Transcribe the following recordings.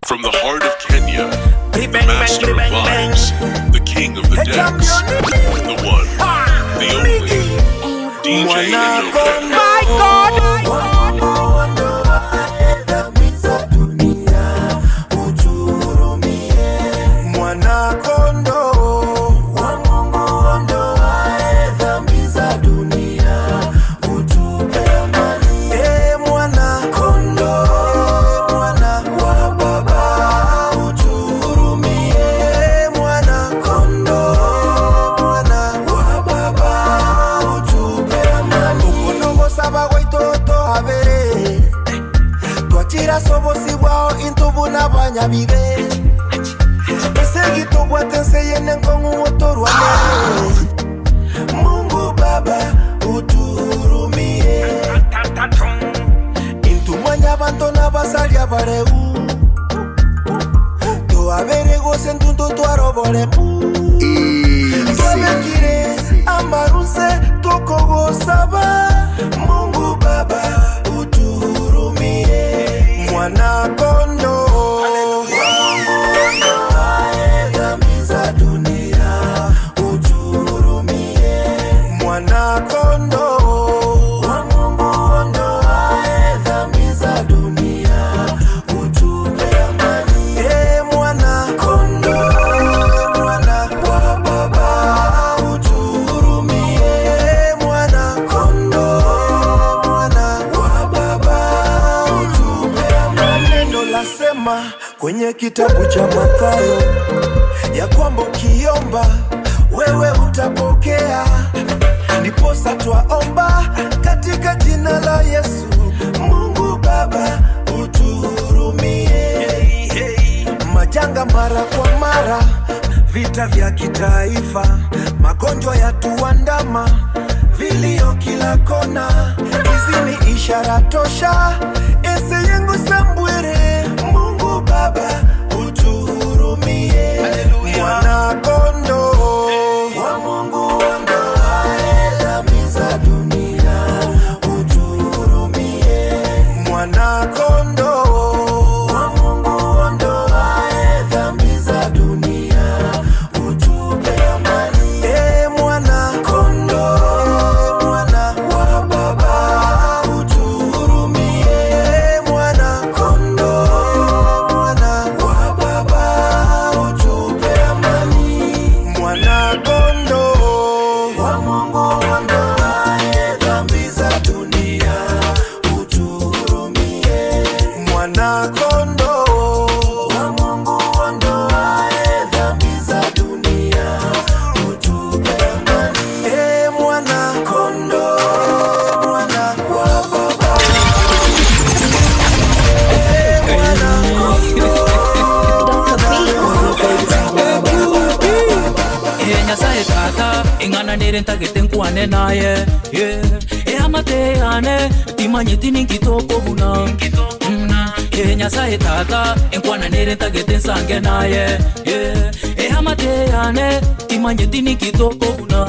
From the heart of Kenya, the master of vibes, the king of the dance, the one, the only, DJ Enoke. My God! Vive ese gito guatense yenen con utoru ane Mungu Baba uturumie intumanya abandona basalia bareu to averego sentunto to arobole tuamekire amaruse tokogo saba Mungu Baba uturumie mwana kondo kwenye kitabu cha Mathayo ya kwamba ukiomba wewe utapokea, ndiposa twaomba katika jina la Yesu. Mungu Baba utuhurumie. Majanga mara kwa mara, vita vya kitaifa, magonjwa yatuandama, vilio kila kona, hizi ni ishara tosha ese yengu sambwere. Mungu Baba utuhurumie. Mwana kondo wa Mungu ondoaye dhambi za dunia utuhurumie. Mwana kondo wa Mungu ondoaye dhambi za dunia utupe amani. Mwana kondo mwana wa Baba utuhurumie. Mwana kondo Ntagete nkwane naye amateane timanyiti nikitoko buna Nyasaye tata enkwana nere ntagete nsange naye amateane timanyiti nikitoko buna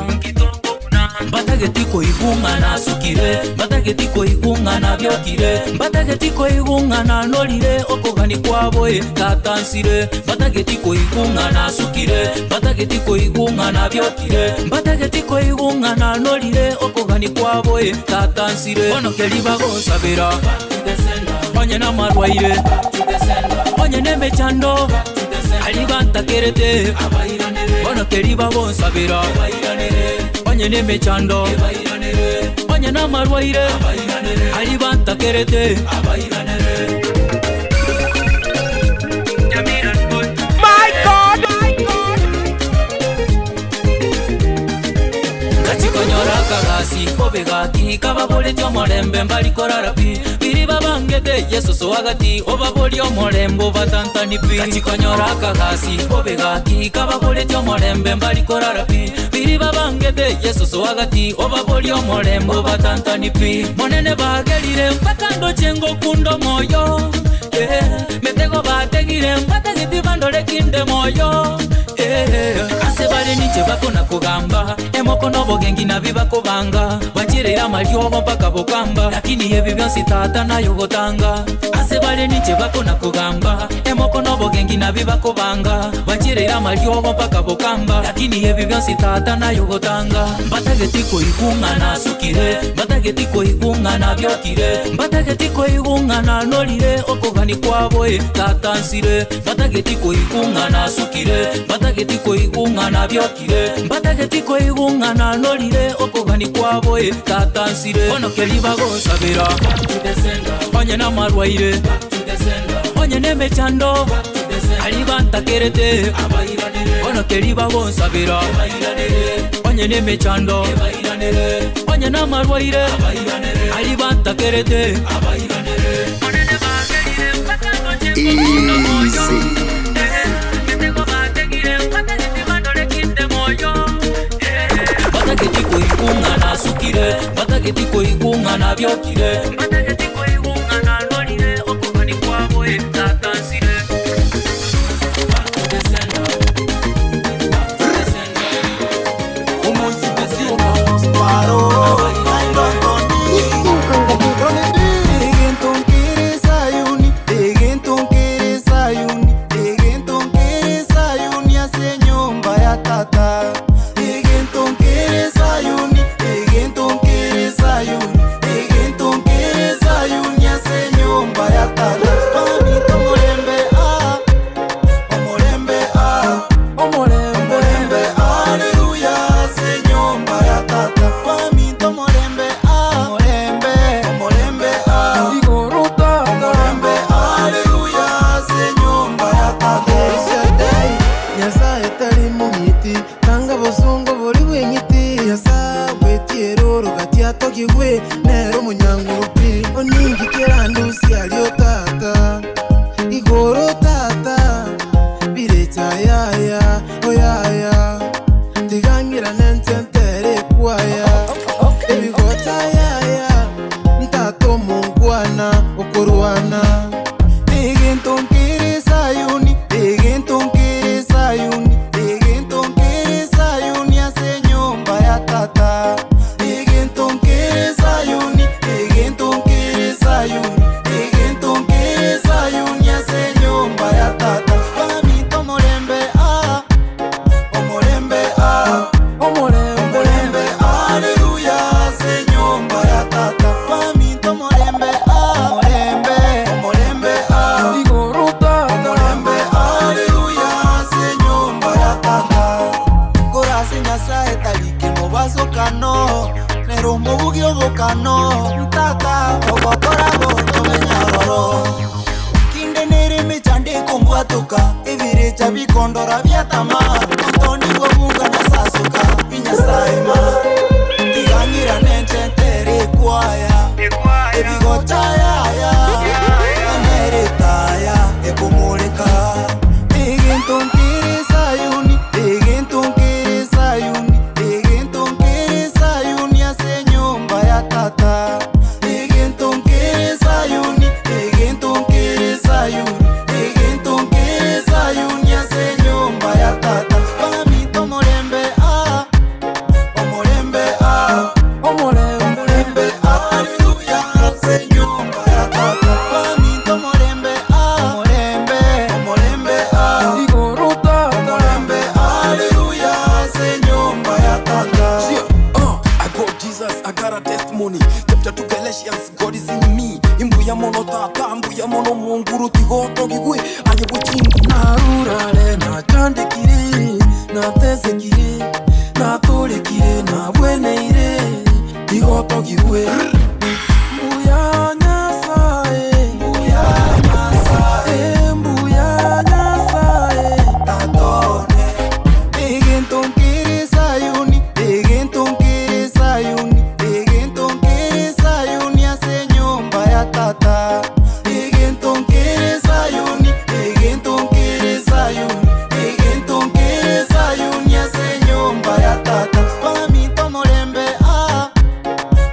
Batageti ko igunga na sukire, batageti ko igunga na byokire, batageti ko igunga na nolire okogani kwaboye katansire, batageti ko igunga na sukire, batageti ko igunga na byokire, batageti ko igunga na nolire okogani kwaboye katansire. Ono keliba go sabira onye na marwaire onye nemechando alibanta kerete ono keliba go sabira onye nemechando onye na marwaire alibanta kerete My God! Kachikonyora kagasi obegaki kababole tyo molembe mbali korarapi biri babangete Yesu so wagati obaboli omolembo batantani pi Kachikonyora kagasi obegaki kababole tyo molembe mbali korarapi biri babangete Yesu so wagati obaboli omolembo batantani pi monene bagelire mpakando chengo kundo moyo metego bategire mpatagiti bandole kinde moyo asebale niche bakona kugamba emokono bogengi na bibakobanga bachirira malyobo mpaka bokamba lakini ebi byonsi tata nayo gotanga asebale niche bakona kugamba emokono abana bibakobanga bakirira malyogo mpaka bokamba lakini ebi byonsi tata nayo gotanga mbatageti koigungana sukire mbatageti koigungana byokire mbatageti koigungana nolire okogani kwabwe tata nsire mbatageti koigungana sukire mbatageti koigungana byokire mbatageti koigungana nolire okogani kwabwe tata nsire ono kelibagosabira onye namarwaire onye nemechando alibantakerete ono kelibagonsabira onye nemechando onye namarwaire alibantakerete batageti koigungana sukire batageti koigungana byokire batageti koigungana nolire okogani kwabwe tata nsire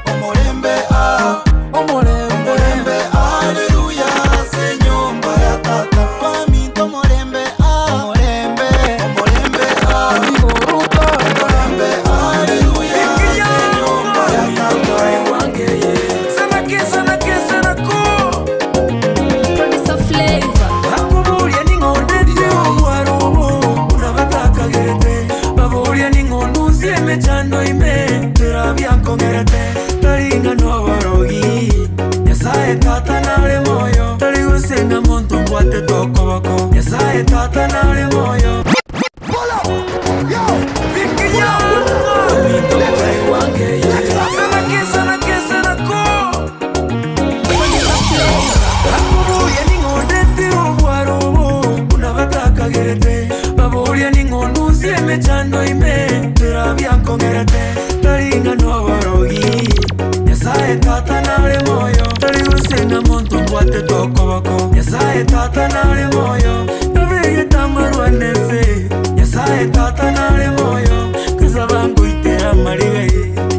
Omorembe mbwate toko bako Nyasaye tata nare moyo Minto mkai wange Sana kesa ko Akubuye ningonde tiro bwaro Unabataka gerete Babuye ningondu sieme chando ime Tera bianco gerete Taringa no barogi Nyasaye tata nare moyo Tari usenga monto mbwate toko bako Nyasaye tata nare moyo Nabege tamaru anese Nyasaye tata nare moyo Kuzabangu itera mariwe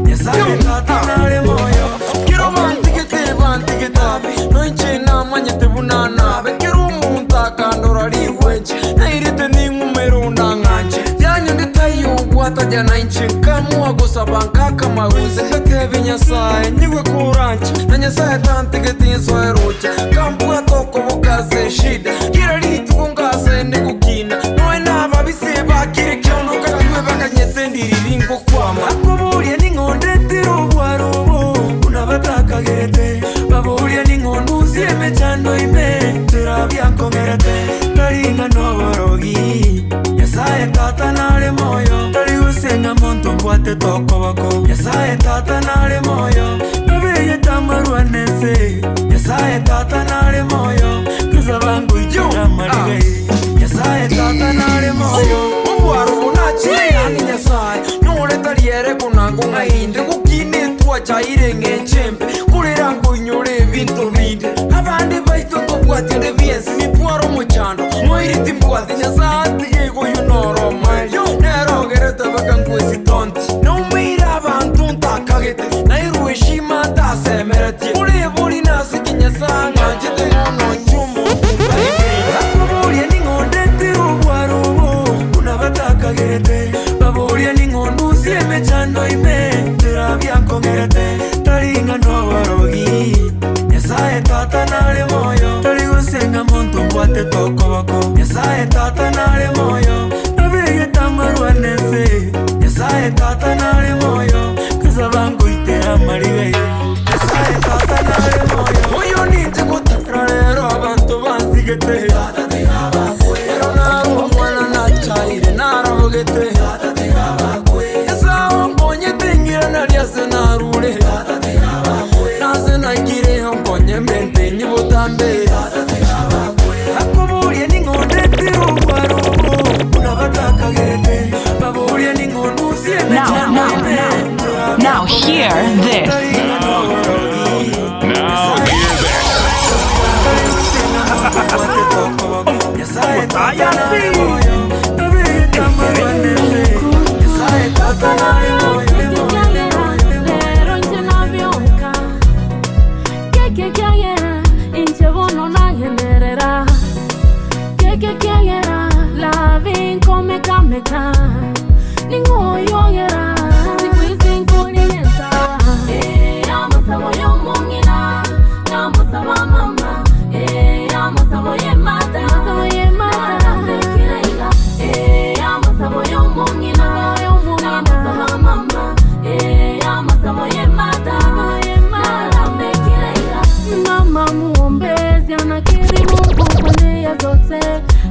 Nyasaye tata nare moyo Kiro bantige tabi No inche na manyete bunana Bekiru munta kandora liwenche Na irite ni ngumero unanganje Yanyo nditayo guata jana inche Kamu agosa banka kama weze Katevi Nyasaye nyigwe kuranche Na Nyasaye tantige tinso eroche Kampu ya toko bukaze shida Kira litu kungase negukina Noe naba biseba kiri kiono Kakiwe baka nyete ndiriringo kwama Akubulie ningonde tiro bwarobo Unabataka gerete Babulie ningondu sieme chando ime Tera bianco gerete Taringa no barogi Nyasaye tata nare moyo Tari usenga monto mbwate toko bako Nyasaye tata nare moyo Nabeye tamaru anese Nyasaye tata nare moyo Kuzabangu itera mariwe Nyasaye tata nare moyo Mbuaru unachia ni Nyasaye Nure tariere kunangu ngainde Kukine tuwa chaire ngenchempe Kurera ngu inyore vinto vinde Abandi baito tobwate de viensi Mipuaro muchando Moiriti mbwate Nyasaye tige yunoro mayo Nero gerete baka ngwesi tonti Numira abantu ntakagete Nairuwe shima tasemereti Ule buri nasi kinyasa Ngajete ngono njumu Akubulie ningonde tiro bwarobo Unabataka gerete Babulie ningondu sieme chando ime Tera bianco gerete Taringa no barogi Nyasaye tata nare moyo Tari usenga monto mbwate toko bako Nyasaye tata nare moyo Nabege tamaru anese Nyasaye tata nare moyo Kuzabangu itera mariwe Nyasaye tata nare moyo Oyo ninti kutara rero abantu bansigete Tata tiga bakwe Ero naro mwana nachaire narabogete Tata tiga bakwe Yasa mbonye tingira nariase narure Tata tiga bakwe Nase naikire mbonye mente nibutambe Tata tiga bakwe Akubulie ningonde tiro bwarobo Unabataka gerete Babulie ningondu sieme chando ime Now hear this. Mama muombezi anakiri Mungu kwa njia zote,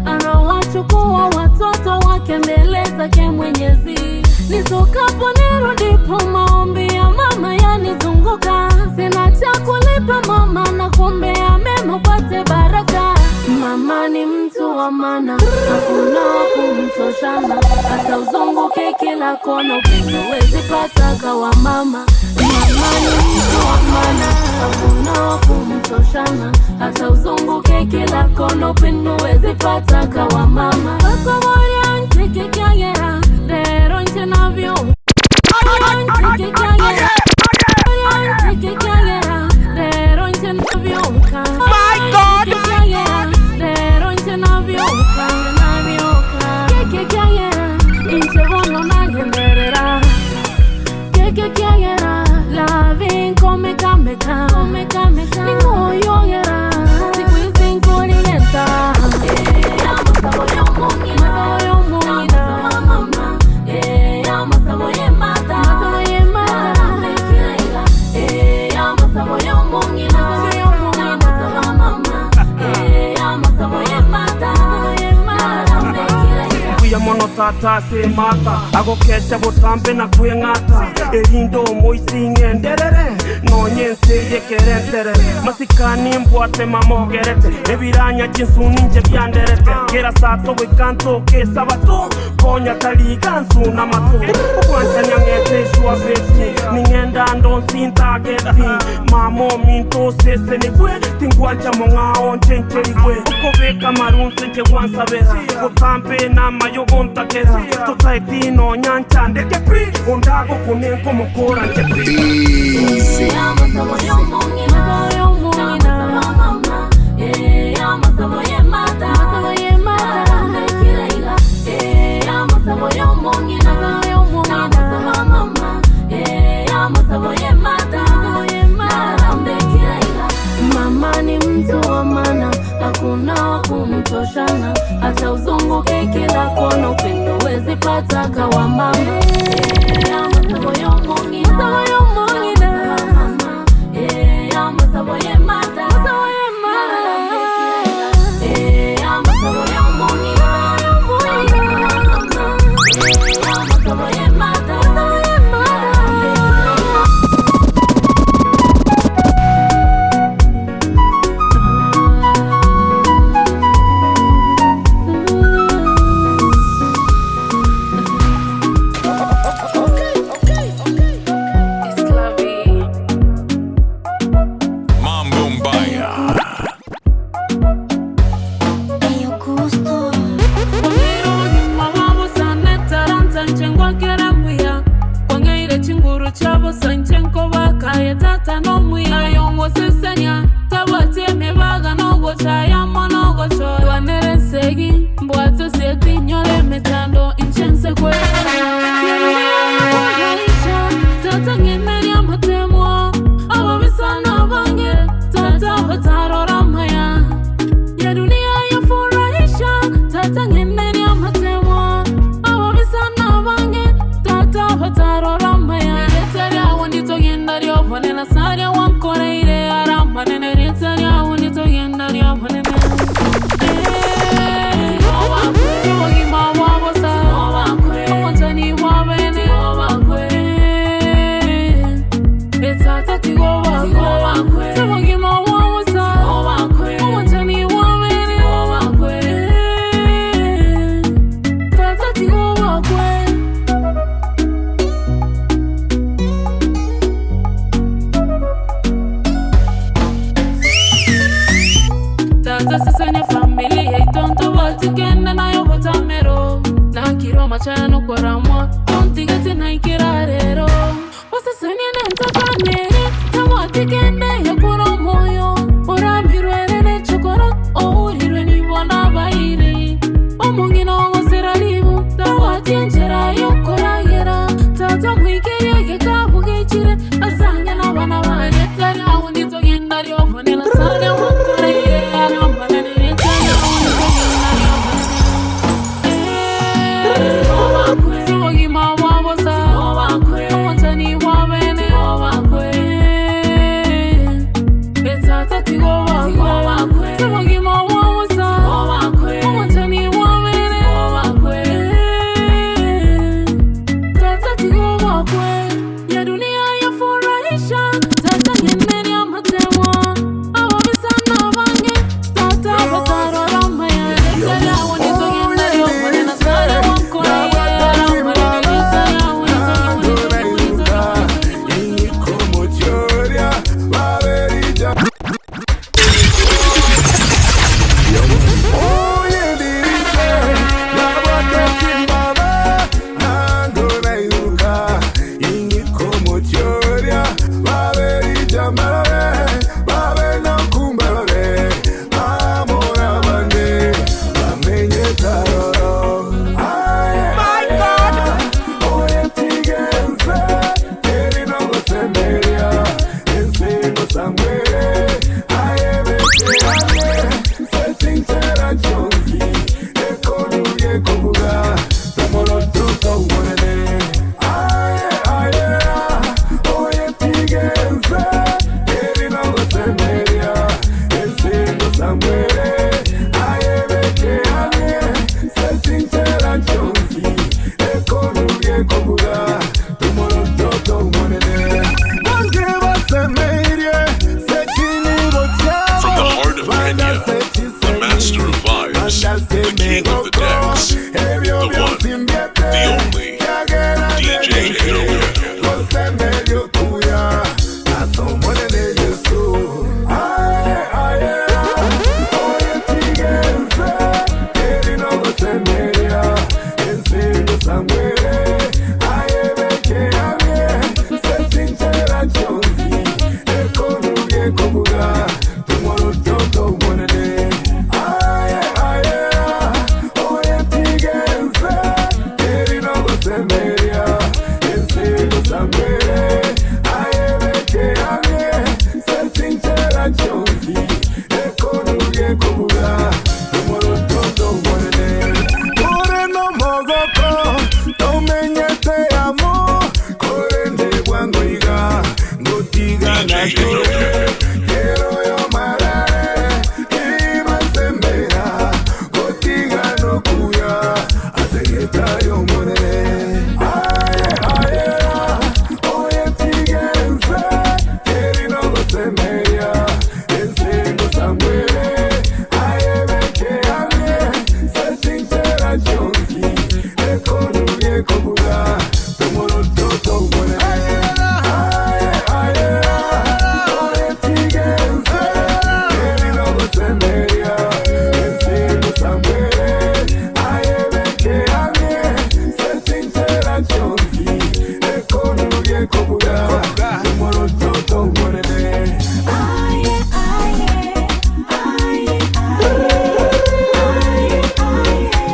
anawachukua watoto wake mbele zake Mwenyezi. Nitokapo nirudipo, maombi ya mama yanizunguka. Sina cha kulipa mama, na kuombea mema upate baraka. Mama ni mtu wa maana, hakuna kumtoshana. Hata uzunguke kila kona, upendo huwezi pata kawa mama. Mama ni mtu wa maana, hakuna kumtoshana. Hata uzunguke kila kona, upendo huwezi pata kawa mama. Kwa moyo ncheke kiagera, rero nche navyo. Ncheke kiagera, ncheke kiagera, rero nche navyo. My God! Rero nche navyo, navyo. Keke kiagera, nche bono nagenderera. Keke kiagera, loving come kameka. Ningo yogera, siku hizi nkorienta. Amo sabo yo mungu. tata se mata agokesha botambe na kwengata erindo moisi ngenderere nonyense yekerentere masikani mbwate mamogerete ebiranya jinsuni nje byanderete kera sato wekanto ke sabato konya taligansu na mato kwantanya ngete shwa beti ningenda ndo sinta geti mamo minto sese ni kwe tingwanja mongao nchenkeri kwe ukobeka marunse nje wansabera botambe na mayogonta kera totaiti no nyancha ndeke pri ondago kunenko mokora nje pri Mama ni mtu wa maana, hakuna wa kumtoshana, hata uzunguke kila kona, upendo wezi pata kawa mama. Mama, Vibes, the king of the decks, the one,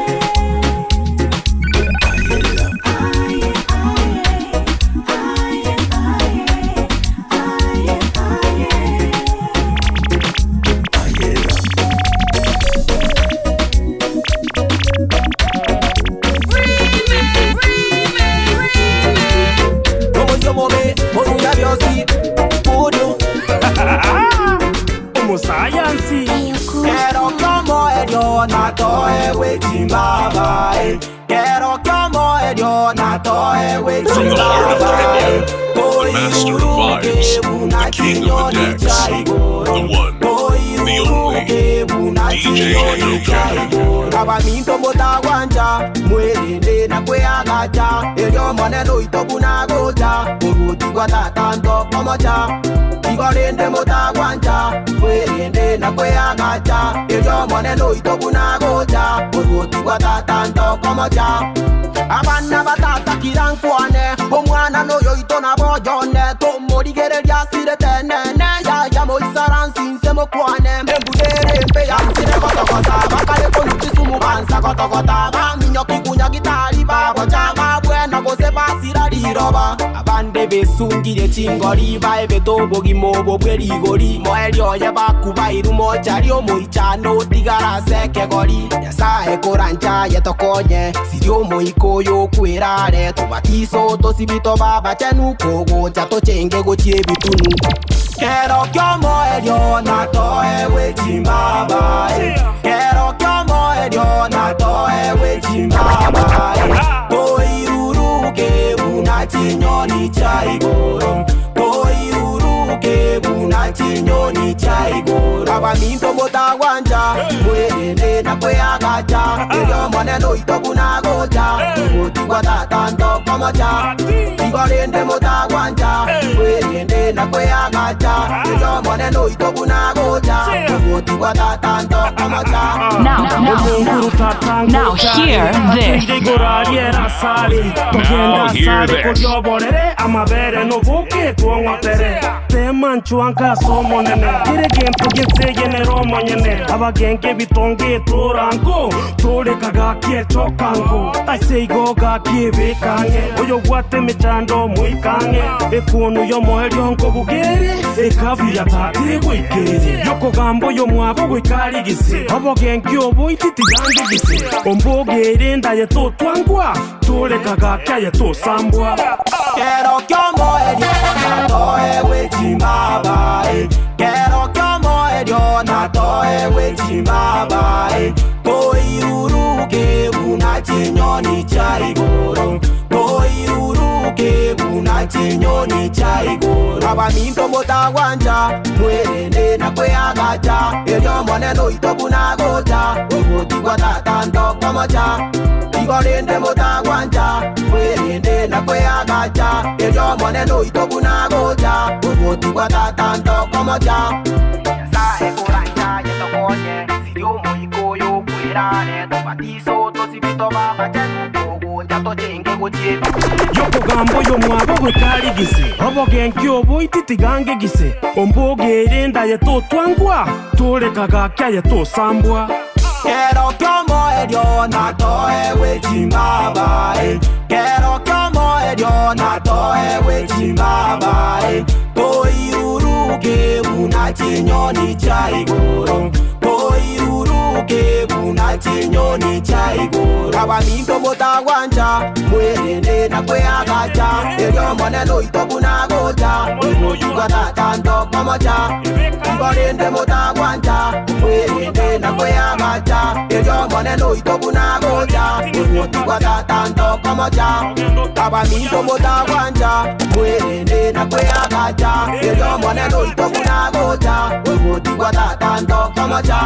the only, DJ Hellcat. From the heart of Kenya, the master of vibes, the king of the decks, the one, the only, DJ Hellcat. Abaminto motagwanja, mwelinde na kweagacha, elio maneno itokuna gocha, uruti kwa tatanto komocha. Igorinde motagwanja, mwelinde na kweagacha, elio maneno itokuna gocha, uruti kwa tatanto komocha. Abana batata kirankwane, omwana noyo itona bojone, tomorigereria sire tenene, ya moisaransi nsemo kwane, embudere mpe ya sire kotokota, bakale konutisumu bansa kotokota, baminyo kikunya gitari baboja, babwena gose basira liroba, abande besungire chingori, baebe tobo gimobo bwerigori, moelio ye bakuba irumo chario moichano tigara seke gori, yasae korancha yetokonye, sirio moiko yo kwirare tubatiso tosibito baba chenu kogocha tochenge gochie bitunu kero kyomo elio na toe wechimbaba kero kyomo elio na toe wechimbaba toiruruke buna chinyoni chaigoro toiruruke buna chinyoni chaigoro abaminto motagwanja mwelende na kweagacha elio maneno itokuna gocha uruti kwa tatanto komocha igorinde motagwanja mwelende na kweagacha elio maneno itokuna gocha uruti kwa tatanto komocha. Now hear this. Now hear this. Amabere no buke tuongotere teman chuanka somo nene kire gempo getsege ne romo nyene abagenge bitonge turango tore kaga kie chokango I go ga kie bekange oyo gwate mechando muikange ekunu yo moelyo nko bugere ekavi ya tatire gwikere yoko gambo yo mwabo gwikari gise abagenge obo ititi gange gise ombogere ndaye to twangwa tore kaga kya to sambwa Kero kyomo elio na toe wechimbaba Kero kyomo elio na toe wechimbaba Toiruruke buna chinyoni chaigoro Toiruruke buna chinyoni cha iguru abaminto mutagwanja mwirinde na kwiyagacha elyo moneno itokunagocha ugutigwa tata ndokomocha igorinde mutagwanja mwirinde na kwiyagacha elyo moneno itokunagocha ugutigwa tata ndokomocha sae kuranja yetokonye sirio muikoyo kulirane tobatiso tosibito babachenu togoja tochenge gochiebi yokugambo yomwabo gwetarigise obogenki obo ititigangegise ombogere ye totwangwa turekaga kyaye tosambwa kero kyomo elyo natoe wechimbabae kero kyomo elyo natoe wechimbabae toiruruke buna chinyoni cha iguru toiruruke buna chinyoni cha iguru abaminto mutagwanja mwirinde na kwiyagacha elyo moneno itokunagocha ugutigwa tata ndokomocha igorinde mutagwanja mwirinde na kwiyagacha elyo moneno itokunagocha ugutigwa tata ndokomocha abaminto mutagwanja mwirinde na kwiyagacha elyo moneno itokunagocha ugutigwa tata ndokomocha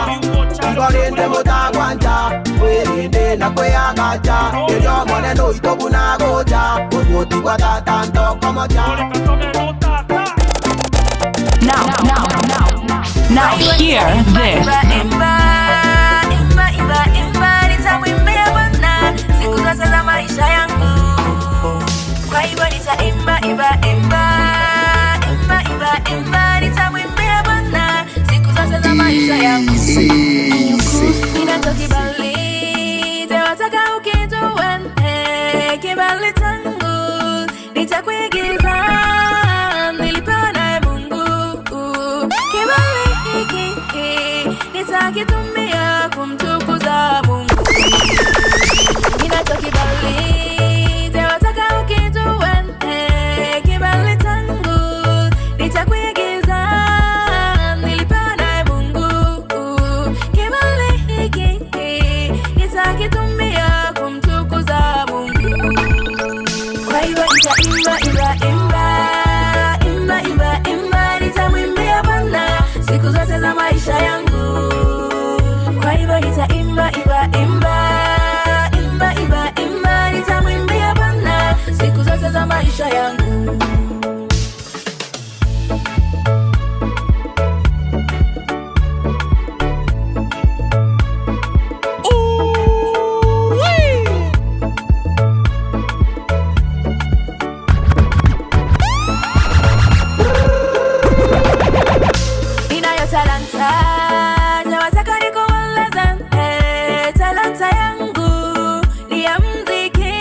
igorinde mutagwanja mwirinde na kwiyagacha elyo moneno itokunagocha ugutigwa tata ndokomocha. Now hear this. Nitamwimbia Bwana siku zote za maisha yangu. Kwa hivyo nitaimba nitamwimbia Bwana siku zote za maisha yangu. Ninacho kibali tewataka ukituwene kibali tangu nitakuigiza nilipewa naye Mungu. Kibali hiki nitakitumia kumtukuza Mungu. Ninacho kibali tewataka ukituwene kibali tangu nitakuigiza nilipewa naye Mungu. Kibali hiki nitakitumia kumtukuza Mungu. Kwa hivyo nitaimba nitamwimbia Bwana siku zote za maisha yangu. Kwa hivyo nitaimba nitamwimbia Bwana siku zote za maisha yangu. Ninayo talanta nawataka nikueleza, talanta yangu ni ya muziki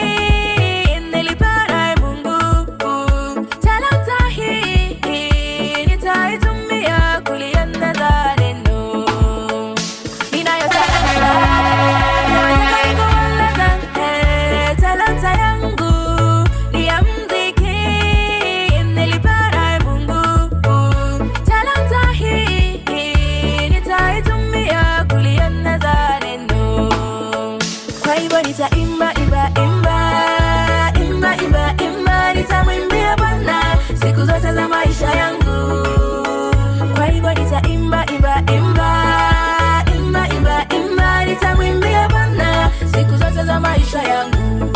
nilipewa naye Mungu. Talanta hii nitaitumia kulieneza neno. Ninayo talanta nawataka nikueleza, talanta yangu ni ya muziki nilipewa naye Mungu. Talanta hii nitaitumia kulieneza neno. Kwa hivyo nitaimba nitamwimbia Bwana siku zote za maisha yangu. Kwa hivyo nitaimba nitamwimbia Bwana siku zote za maisha yangu.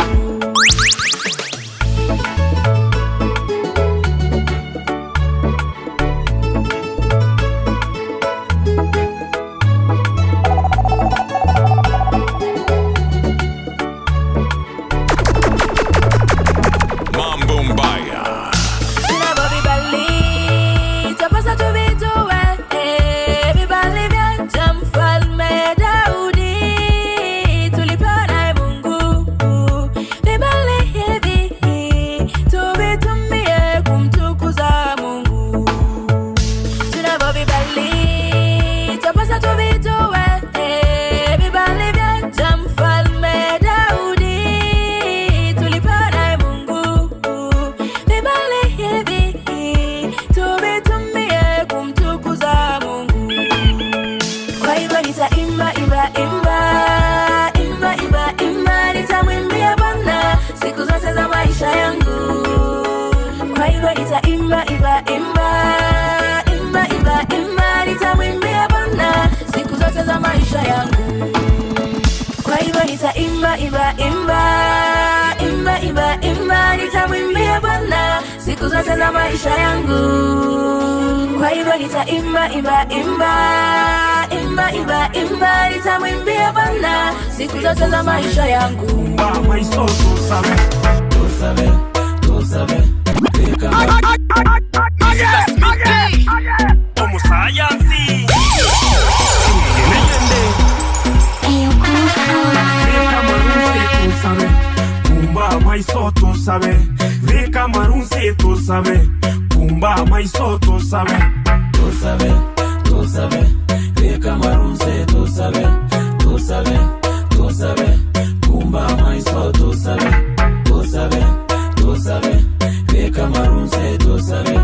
yangu. Kwa hivyo nitaimba imba imba imba imba imba, nitamwimbia Bwana siku zote za maisha yangu. Kwa hivyo nitaimba imba imba imba imba imba, nitamwimbia Bwana siku zote za maisha yangu. Mama iso tu sabe como sayansi Kumba maiso tu sabe, Vika marunsi tu sabe, Kumba maiso tu sabe, Vika marunsi tu sabe, Kumba maiso tu sabe, Vika marunsi tu sabe,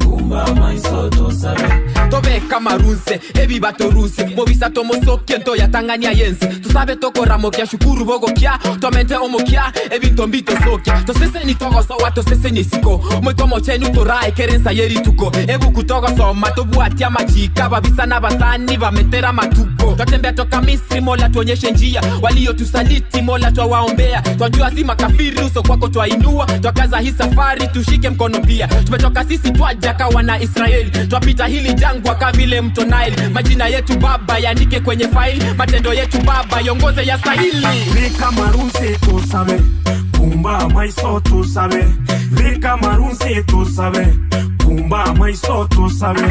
Kumba maiso tu sabe. Tobeka marunse, ebi batorunse Mobisa tomo sokiento ya Tangania yense Tusabe toko ramokia, shukuru bogo kia Tomente omokia, ebi ntombito sokia Tosese ni togo sowa, tosese ni siko Moito mochenu torae, kerensa yeri tuko Ebu kutogo soma, tobu atia majika Babisa na basani, bametera matuko Twatembea toka Misri, mola tuonyeshe njia Walio tusaliti, mola twawaombea Twajua si makafiri, uso kwako twainua Twakaza hii safari, tushike mkono pia Tumetoka sisi twajaka wana Israeli Twapita hili jangwa kavile mto Nile Majina yetu baba yaandike kwenye file Matendo yetu baba yongoze ya stahili Vika marunsi tu sabe Kumba maiso tu sabe Vika marunsi tu sabe Kumba maiso tu sabe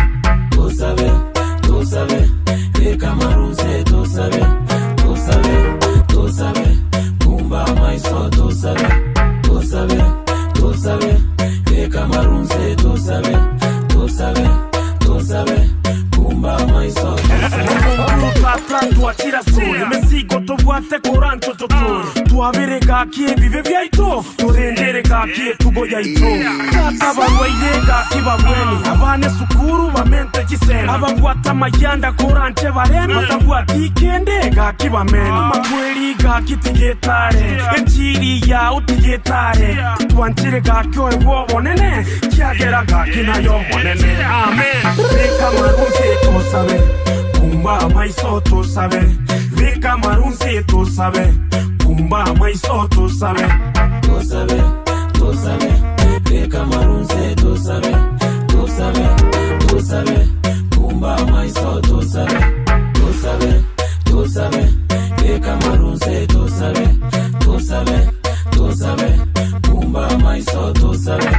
Vika marunsi tu sabe Kumba maiso tu sabe Vika marunsi tu sabe Kumba maiso tuachira sole mesigo tobwate korancho totore tuabere gakie bibe byaito turendere gakie tugoya ito tata barwaye gaki babweni abane sukuru bamente kisene ababwata mayanda koranche barene batabwata ikende gaki bamene makweli gaki tigetare echiri ya utigetare tuanchire gaki owo bonene kyagera gaki nayo bonene amen reka marunse to sabe Kumba maiso tu sabe, Vika marunsi tu sabe, Kumba maiso tu sabe, Vika marunsi tu sabe, Kumba maiso tu sabe, Vika marunsi tu sabe, Kumba maiso tu sabe.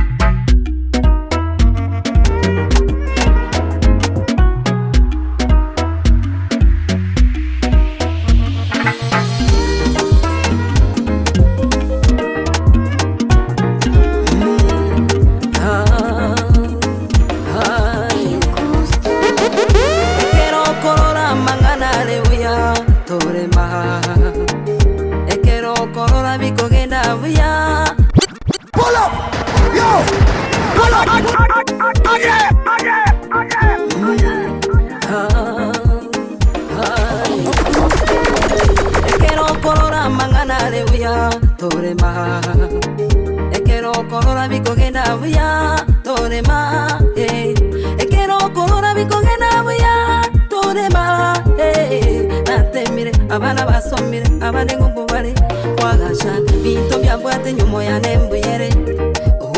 Abana basomire abane ngubare kwagasha binto byabwate nyumo ya nembuyere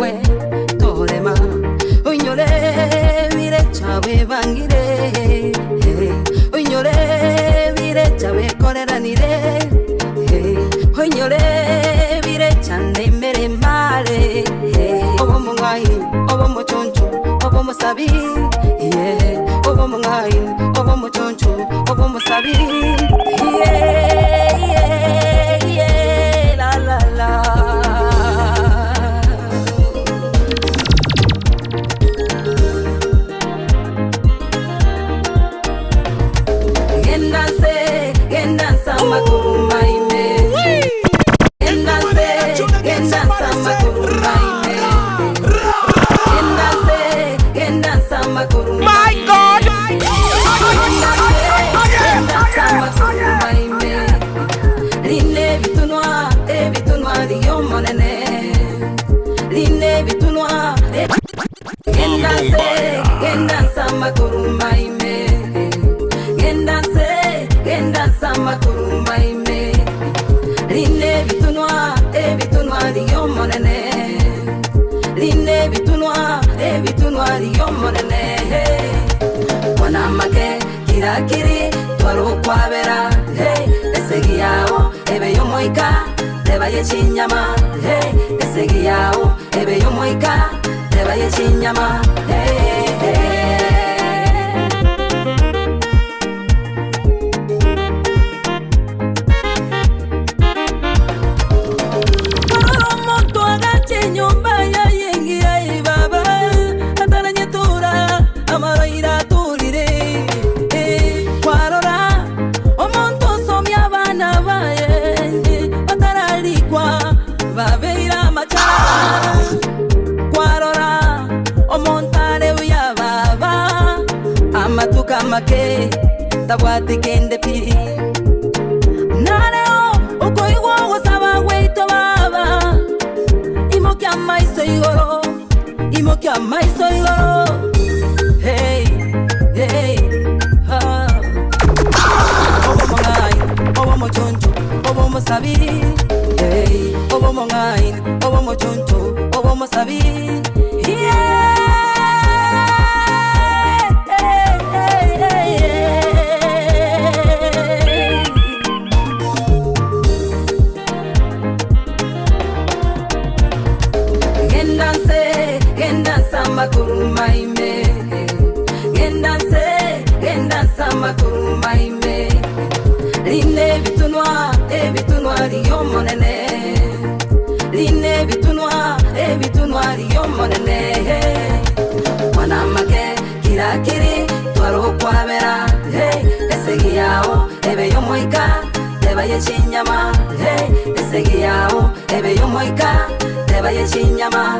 we torema unyore bire chabe bangire unyore bire chabe koreranire unyore bire chande mere mare obo mungai obo mochoncho obo musabi obo mungai obo mochoncho obo musabi la la la Gendanse makurumaime Gendanse makurumaime Gendanse makurumaime My God Gendanse makurumaime ariyo monene Wanamake kirakiri twaro kwabera esegi yao ebe yo moika tebaye chinyama esegi yao ebe yo moika tebaye chinyama Make tabwati kende pi Nareo uko iwo wasaba weito baba Imokia maiso igoro Hey hey ha Obo mongai obo mochoncho obo mosabi Hey obo mongai obo mochoncho obo mosabi Yeah Makurumaime Gendansa makurumaime Line bitunwa riyo monene Line bitunwa riyo monene Wanamake kirakiri twaro kwabera esegi yao ebe yo moika tebaye chinyama esegi yao ebe yo moika tebaye chinyama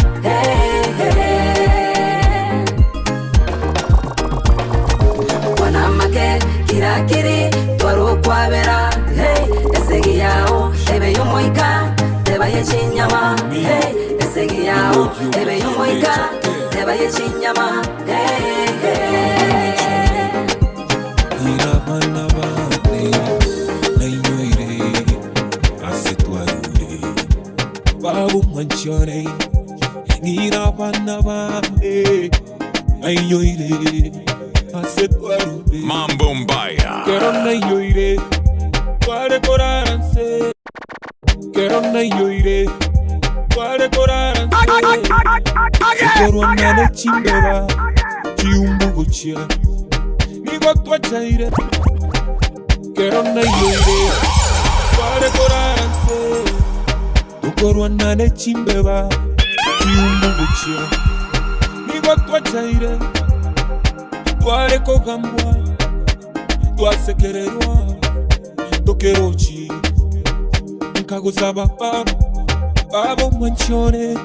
Wanamake kirakiri twaro kwabera esegi yao ebe yo moika tebaye chinyama esegi yao ebe yo moika tebaye chinyama Irabana bane nayoire asetwaire babu manchore Irabana bane nayoire asetwaire Mambo Mbaya Quiero nayoire Kware koranse Quiero nayoire Kware koranse Quiero anane chimbera Chiumbuguchia Nigo twachaire Quiero nayoire Kware koranse Quiero anane chimbera Chiumbuguchia Nigo twachaire Tware kogambwa Twasekererwa Tokerochi Nkagusaba Babo manchone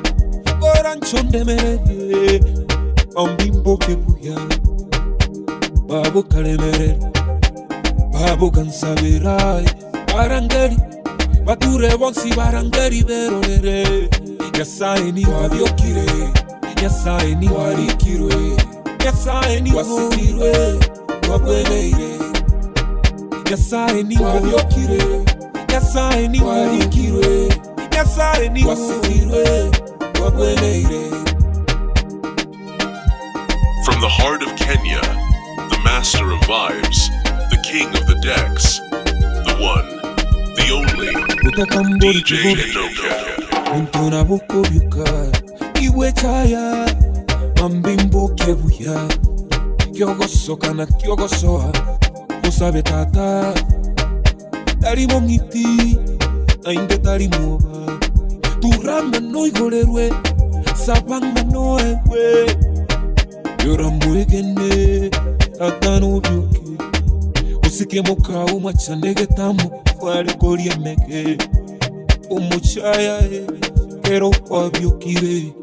Koranchonde mere Ambimbo kebuya Babo kalemere Babo gansabirai Barangeri Bature bonsi barangeri berorere Yasae ni wabiokire Yasae ni warikirwe Yasae ni wasikirwe Wabweleire Yasae ni wabiokire Yasae ni warikirwe Yasae ni wasikirwe Wabweleire. From the heart of Kenya, the master of vibes, the king of the decks, the one, the only, DJ Enoka. Untona boko byuka Iwe chaya Mambimbo kebuya Kyogosoka na kyogosoa Musabe tata Tarimo ngiti Ainde tarimo ba Turanga no igorerwe Sabanga no ewe Yoramwegene Tata no byuke Usike moka umachandege tamu Wale korie meke Umuchaya Kero wabyukire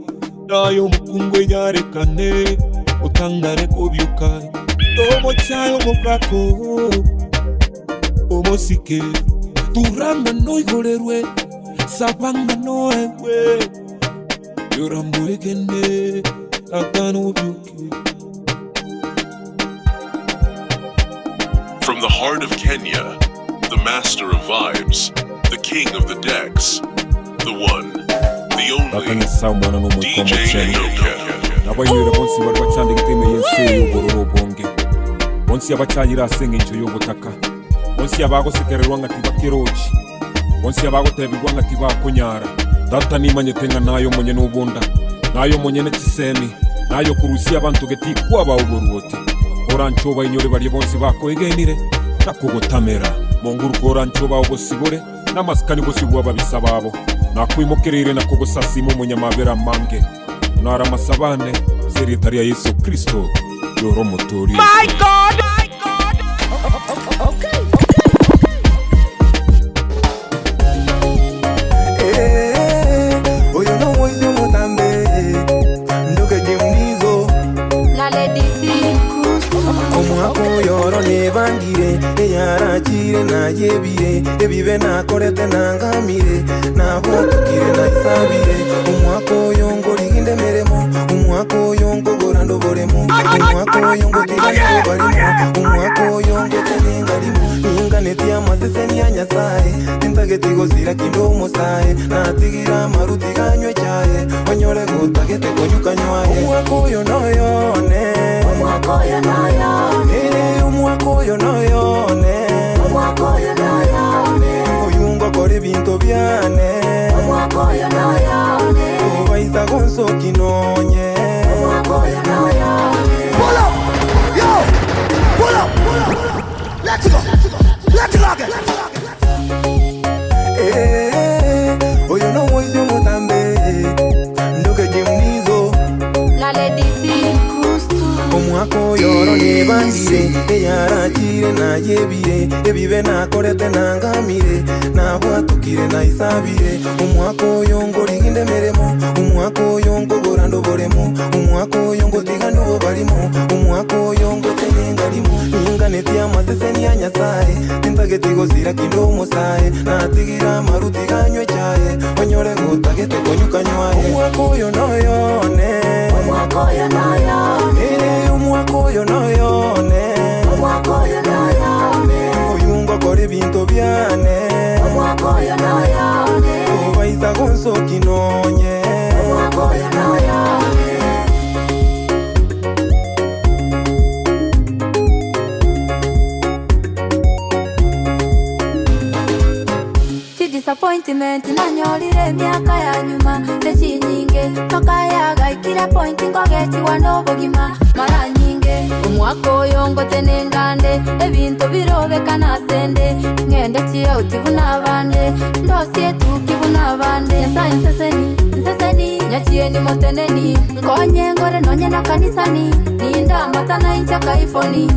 Nayo mukungwe nyarekane Utangare kubyuka Tomo chayo mokako Omosike Turanga no igorerwe Sabanga no ewe Yoramwegene Tata no byuke. From the heart of Kenya, the master of vibes, the king of the decks, the one, the only DJ Enoka. Abayirira bonsi bari bacandika iteme yense y'ubururu bonge bonsi abacayira asenga injo y'ubutaka bonsi abagosekererwa ngati bakiroji bonsi abagotebirwa ngati bakunyara data nimanye tenga nayo monye n'ubunda nayo monye n'ekisemi nayo kurusi abantu geti kwaba uburuti oranchoba inyore bari bonsi bakoegenire nakugotamera monguru koranchoba obosibore namasikani bosibwa babisababo nakwimokerere nakugosasimu munyamabera mange Nara masabane seritaria Yesu Kristo yoro motori. My God, my God. Okay. Oyo no voice mutambe ndoke jimnizo La lady omwako yoro nebangire eyarachire na yebire ebibe na korete nangamire na bwatukire na isabire omwako yongo liginde meremo omwako yongo gorando boremo omwako yongo tigane barimo omwako yongo teningalimo inganeti amaseseni anyasaye intagetigo zira kindo mosaye na tigira maruti ganywe chaye onyore gutagete konyukanywaye omwako yo noyone omwako yo noyone omwako yo noyone omwako yo noyone oyungo kore binto byane omwako yo noyone obaisa gonso kinonye omwako yo noyone. Pull up, yo, pull up, let's go again. Oyo no voice mutambe ndoke jimnizo La lady omwako yoro nebangire eyarachire na yebire ebibe na korete nangamire na bwatukire na isabire omwako yongo liginde meremo omwako yongo gorando boremo omwako yongo tigano barimo omwako yongo teningalimo inganeti amaseseni anyasaye intagetigo zira kindo mosaye na tigira maruti ganywe chaye onyore gutagete konyukanywaye omwako yo noyone omwako yo noyone omwako yo noyone omwako yo noyone oyungo kore binto byane omwako yo noyone obaisa gonso kinonye omwako yo noyone. Disappointment nanyolire myaka ya nyuma ndeci nyinge toka yagaikire point ngogetiwa n'obugima mara nyinge omwaka oyo ngote ngande ebintu birobekana sende ngende kiyo tibuna bande ndosie tukibuna bande nyasaye nseseni nyakiye ni moteneni nkonye ngore nonye na kanisani ninda matana inchaka ifoni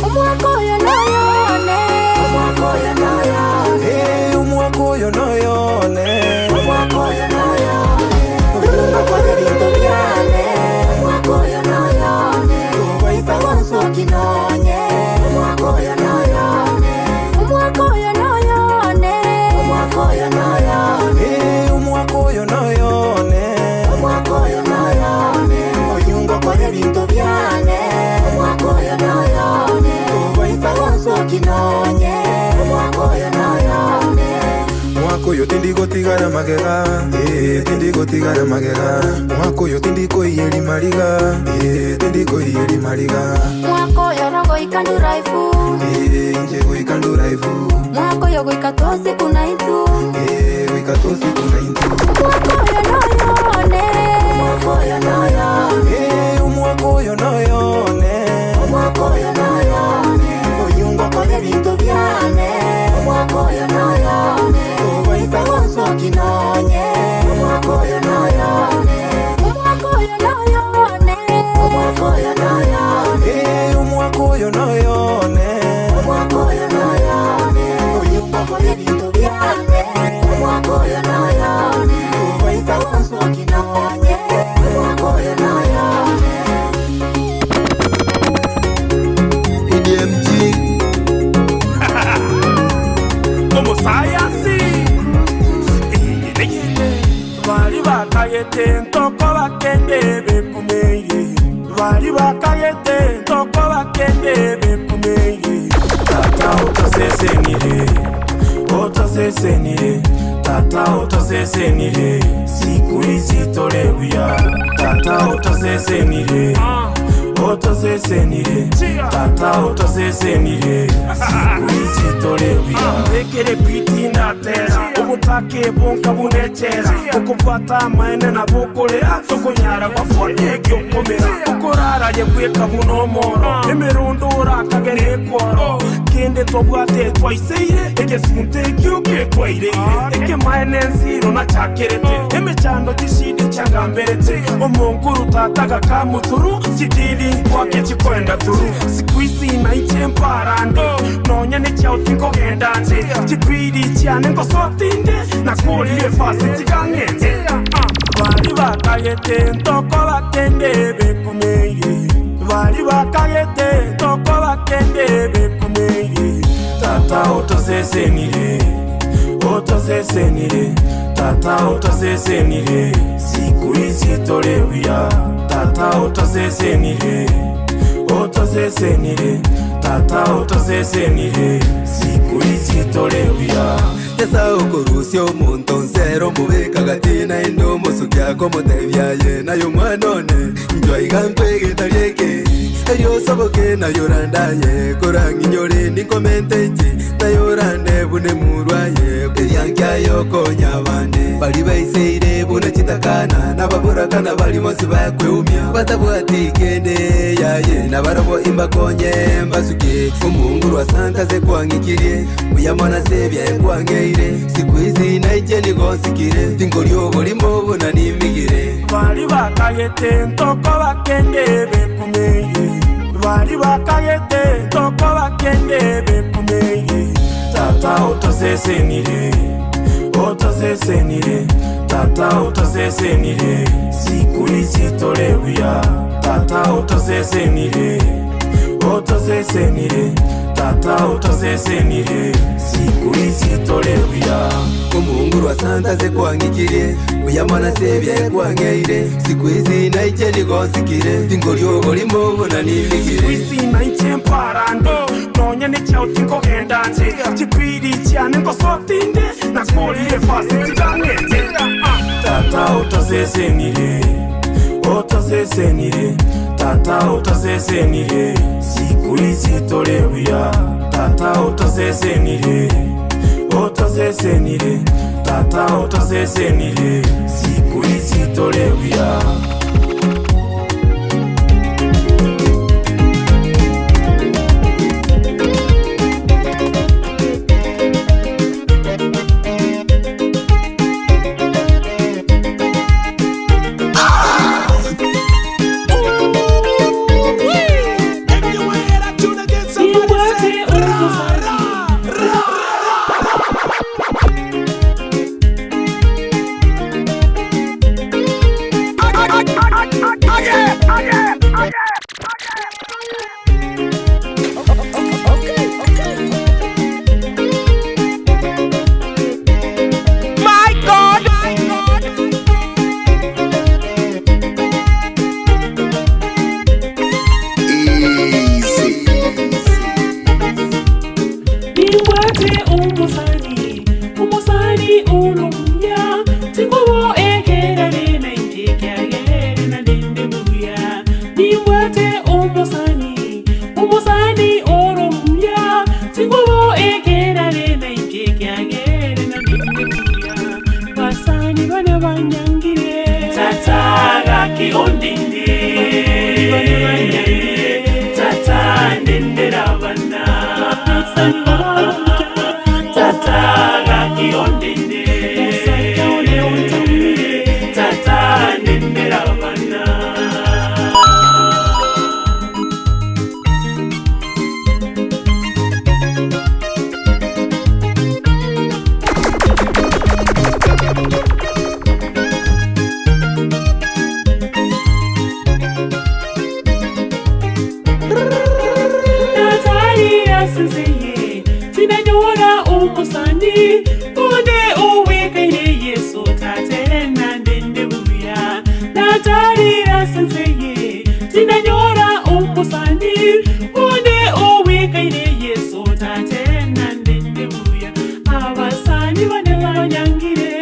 omwaka oyo noyone omwaka oyo noyone omwako yo noyone omwako yo noyone omwako yo bintobyane omwako yo noyone obaisa gonso kinonye omwako yo noyone omwako yo noyone omwako yo noyone omwako yo noyone omwako yo noyone oyungo kore binto byane omwako yo noyone obaisa gonso kinonye omwako yo noyone mwako yo tindiko tigara magega tindiko tigara magega mwako yo tindiko iyeli mariga tindiko iyeli mariga mwako yo rogo ikandura ifu nje go ikandura ifu mwako yo go ikatosi kuna itu go ikatosi kuna itu mwako yo noyone mwako yo noyone mwako yo noyone mwako yo noyone oyungo kore binto byane mwako yo noyone obaisa gonso kinonye mwako yo noyone mwako yo noyone mwako yo noyone mwako yo noyone mwako yo noyone oyungo kore binto byane mwako yo noyone obaisa gonso kinonye mwako yo noyone. EDMG Como sayasi bari bakayete ntoko bakende bekumeye bari bakayete ntoko bakende bekumeye tata otosesenire tata utosesenire, siku hizi tolewia, tata utosesenire, utosesenire, tata utosesenire, siku hizi tolewia. Ekere piti ndatera, ubutake bonka bunechera, ukupata maene na bukolera, tukunyara bafonye gyokomera, ukorara je kweka bunomoro, emerundura kagere kworo, kende tobwate twaiseire, ege sunte gyuke twaire, ege maene nziro na chakerete, emechando gishide changamberete, omonguru tataga kamuturu, chidili kwake chikwenda turu, sikuisi na ichemparande, nonya ne chao tinko gendanje, chipiri chiane ngo sotinde, na kuri fasi tigangende. Bali bakayete ntoko bakende bekumeye, bali bakayete ntoko bakende bekumeye. Tata utosesenire, utosesenire, tata utosesenire, siku hizi tolewia, tata utosesenire, utosesenire, tata utosesenire, siku hizi tolewia. Esa ukurusya omuntu nzero mubeka gatina endo musukia komotebyaye nayo mwanone njwaiga nkwegeta lyeke eryo soboke nayo randaye korangi nyore ni komenteji nayo rande bune murwaye eryankyayo konya bande bali baiseire bune chitakana nababurakana bali mosi bakweumya batabwati kende yaye nabarabo imba konye mbasuke omunguru asankaze kwangikirie uyamona sebya ekwange siku hizi naije nigonsikire tingolyo bulimo bona nimigire bali bakayete ntoko bakende bekumeye bali bakayete ntoko bakende bekumeye tata utosesenire utosesenire tata utosesenire siku hizi tolewia tata utosesenire utosesenire tata utosesenire siku hizi tolewia omunguru asantaze kwangikirie uyamona sebya kwangeire siku hizi naije nigonsikire tingolyo bulimo bona nimigire siku hizi naije mparande nonya ne chao tinko gendanje chipiri chiane ngo sotinde na kuri fasi tigangende tata utosesenire utosesenire tata utosesenire siku hizi tolewia tata utosesenire utosesenire tata utosesenire siku hizi tolewia Abasani bane banyangire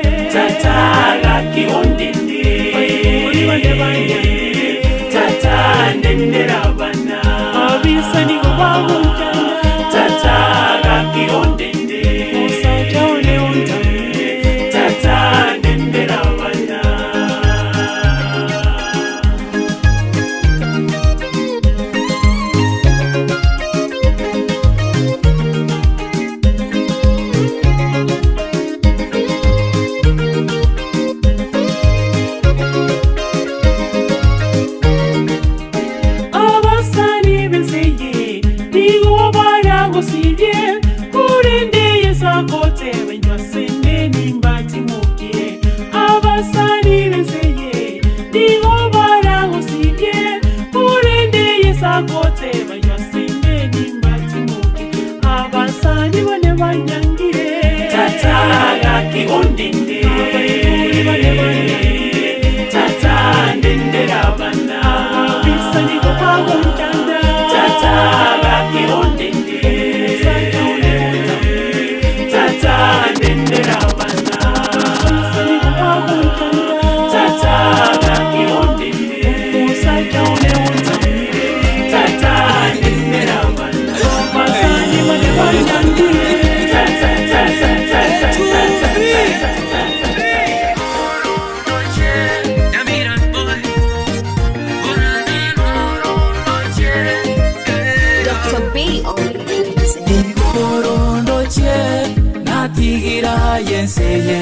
natigira yenseye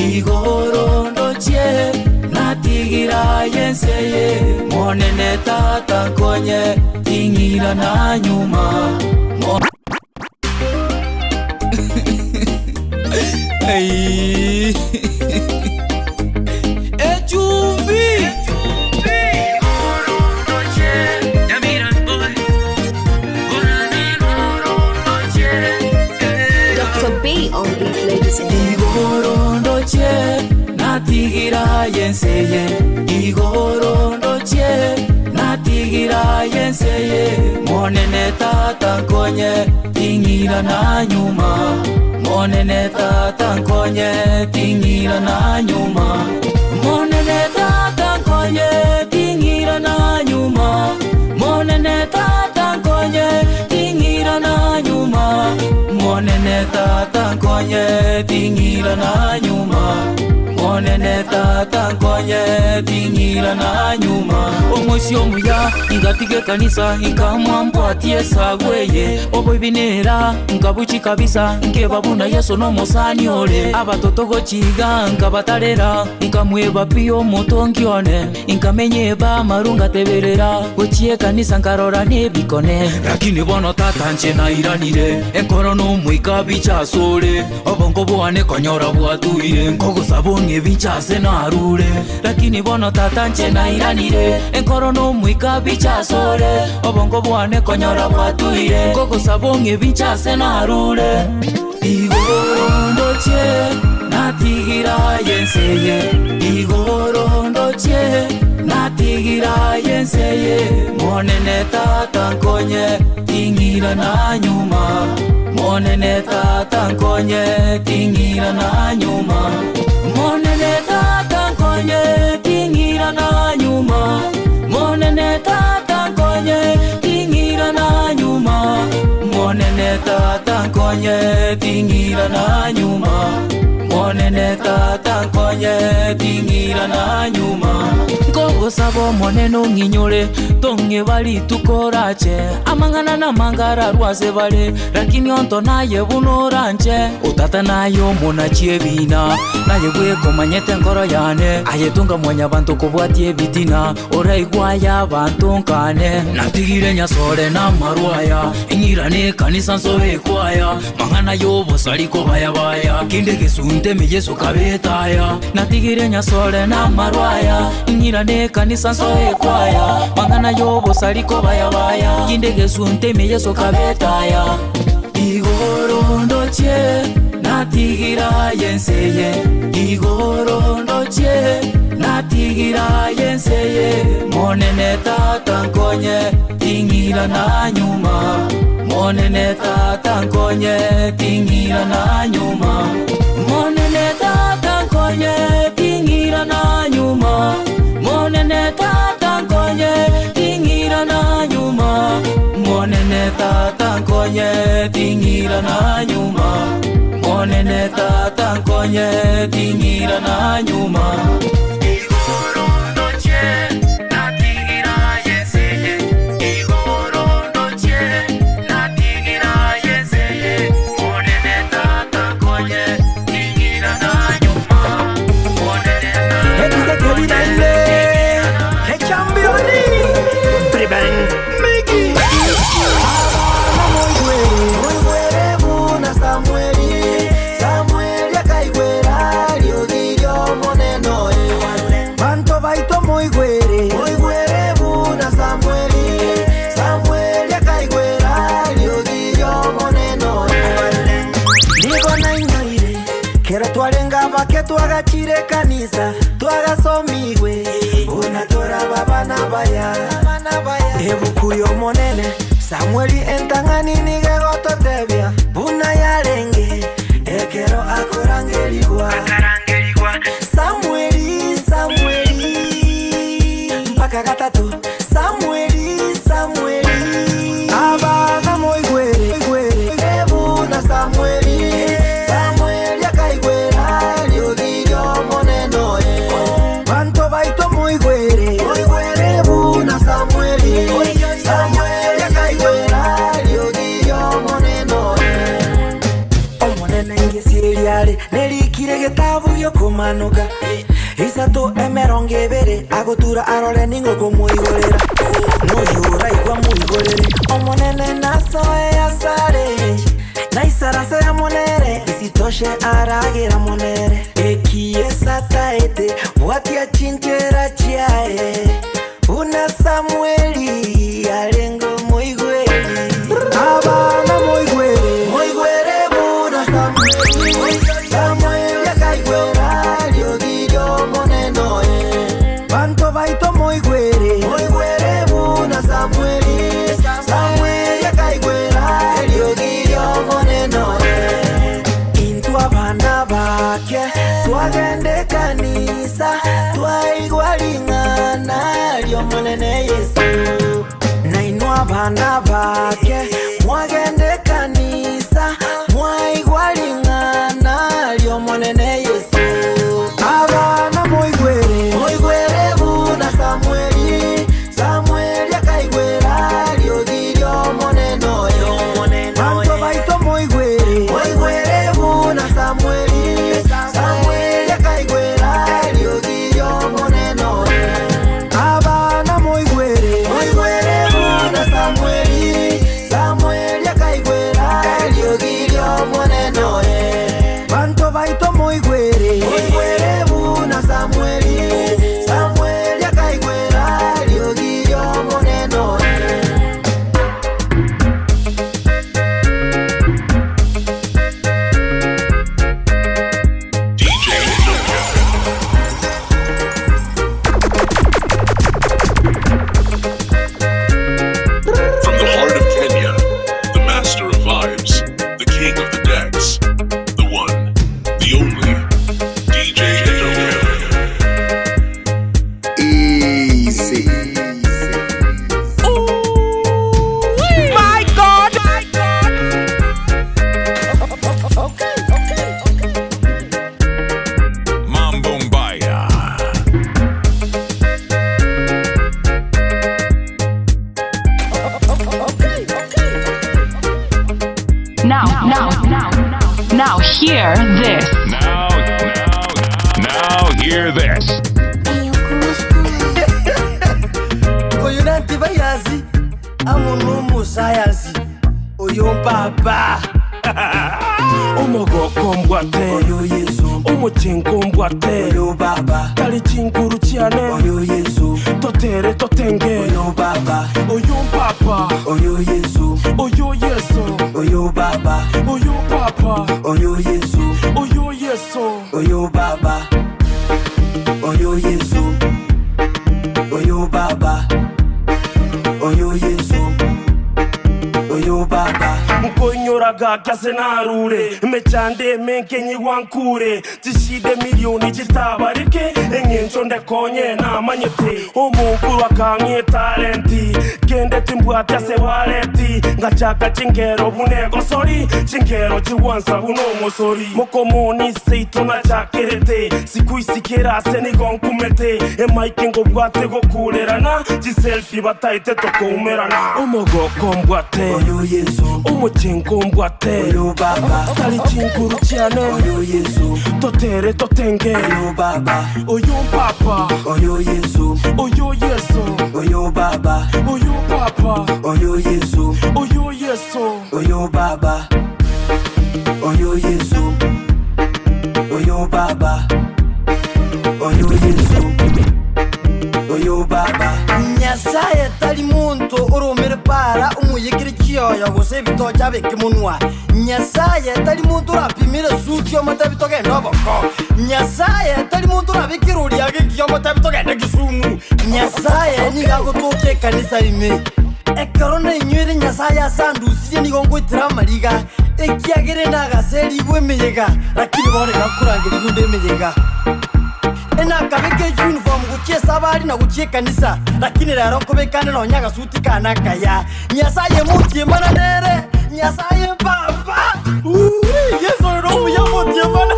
igoro ndochie natigira yenseye monene tata konye tingira na nyuma hey natigira yenseye igoro ndochie natigira yenseye monene tata konye tingira na nyuma monene tata konye tingira na nyuma monene tata konye tingira na nyuma monene tata konye tingira na nyuma monene tata konye tingira na nyuma monene tata konye tingira na nyuma omwisi omuya ingatige kanisa inkamwambwatie sagweye oboibinera nkabuchi kabisa nkebabuna yesu nomosani ole abatoto gochiga nkabatarera nkamweba pio motongione nkamenyeba marunga teberera gochie kanisa nkarora nebikone lakini bono tata nche na iranire enkoro no muika bicha sole obongo bwane konyora bwatuire nkogo sabonye bicha sena arure lakini bono tata nche na iranire enkoro no muika bicha sole obongo bwane konyora bwatuire nkogo sabonye bicha sena arure igoro ndochie natigira yenseye igoro ndochie natigira yenseye monene tata konye tingira na nyuma monene tata konye tingira na nyuma monene tata konye tingira na nyuma monene tata konye tingira na nyuma monene tata konye tingira na nyuma monene tata konye tingira na nyuma nkogo sabo moneno nginyole tonge bali tukorache amangana na mangara rwase bale lakini onto naye bunoranche utata nayo monachie bina naye bweko manyete ngoro yane ayetunga mwanya bantu kubwatie bitina oraigwa ya bantu nkane natigire nyasore na marwaya ingirane kanisa nsobe kwaya mangana yo bosaliko baya baya kinde gesunte me Yesu kabetaya natigire nyasore na marwaya ingirane kanisa nsobe kwaya mangana yo bosaliko baya baya kinde gesunte me Yesu kabetaya igoro ndochie natigira yenseye igoro ndochie natigira yenseye monene tata konye tingira na nyuma monene tata konye tingira na nyuma monene tata konye tingira na nyuma monene tata konye tingira na nyuma monene tata konye tingira na nyuma monene tata konye tingira na nyuma igoro ndochie natigira yenseye igoro ndochie natigira yenseye monene tata konye tingira na nyuma monene tata konye twagachire kanisa twagasomigwe unatora babana baya ebukuyo monene Samueli entangani nigegototebia buna yarenge ekero akorangeligwa Samueli mpaka gatatu Samueli abana moigwere ebuna Samueli riari nerikire gitabu gyo kumanuka isatu emerongo ibiri agutura arore ningo muigorera noyura igwa muigorere omonene nasoya sare naisarase ya monere isitoshe aragira monere ekiesa taete watia chinchera chiae una Samueli alengo muigweri abana muigwere buna Samueli yakaigwera liogirio monenoe banto baito muigwere buna Samueli yakaigwera liogirio monenoe intu abana bake twagende kanisa twaigwalingana lio monene Yesu nainua abana bake mwagende kanisa mwaigwalingana lio monene Yesu abana muigwere buna Samueli yakaigwera liogirio monenoyo banto baito muigwere buna Samueli yakaigwera liogirio monenoyo abana muigwere buna Samueli yakaigwera liogirio monenoyo banto baito muigwere buna Samueli yakaigwera liogirio monenoyo DJ From the heart of Kenya, the master of vibes, the king of the decks, the one, the only, DJ easy. My God! Mambo Mbaya. Now hear this. Now hear this. Oyunanti bayazi amunumu sayansi oyompapa Omogoko mbwate oyo Yesu omuchinko mbwate oyo baba tali chinkuru chiane oyo Yesu totere totenge oyo baba oyo papa oyo Yesu oyo Yesu oyo baba oyo papa oyo Yesu oyo Yesu oyo baba oyo Yesu oyo baba oyo Yesu oyo baba mkonyoraga kase narure mechande menkenyi wankure tishide milioni chitabarike engencho ndekonye na manyete omukuru akanye talenti kende timbwata se waleti ngachaka chingero bunego sori chingero chiwansa buno mosori mokomoni seito na chakerete sikuisikera se ni gonkumete e mike ngo bwate go kulerana chi selfie bataite tokumerana omogoko mbwate oyo Yesu omuchinko mbwate oyo baba tali chinkuru chiane oyo Yesu totere totenge oyo baba oyo papa oyo Yesu oyo Yesu oyo baba oyo papa oyo Yesu oyo Yesu oyo baba oyo Yesu oyo baba oyo Yesu oyo baba Nyasaye tali muntu urumire para umuyigire kiyoya gose bitoja bekimunwa Nyasaye tali muntu rapimire sukyo mata bitoge noboko Nyasaye tali muntu rabikiruri yagikiyo mata bitoge ndagisumu Nyasaye ni gagotoke kanisa ime ekorona inywire Nyasaye asandusiye ni gongwitira mariga ekiagire nagaseri gwemeyega lakini bone gakurangira kunde meyega ena kabeke uniform guchie sabari na guchie kanisa lakini rero kobekane no nyaga suti kana kaya Nyasaye mutie mana nere Nyasaye baba Yesu no muyamutie mana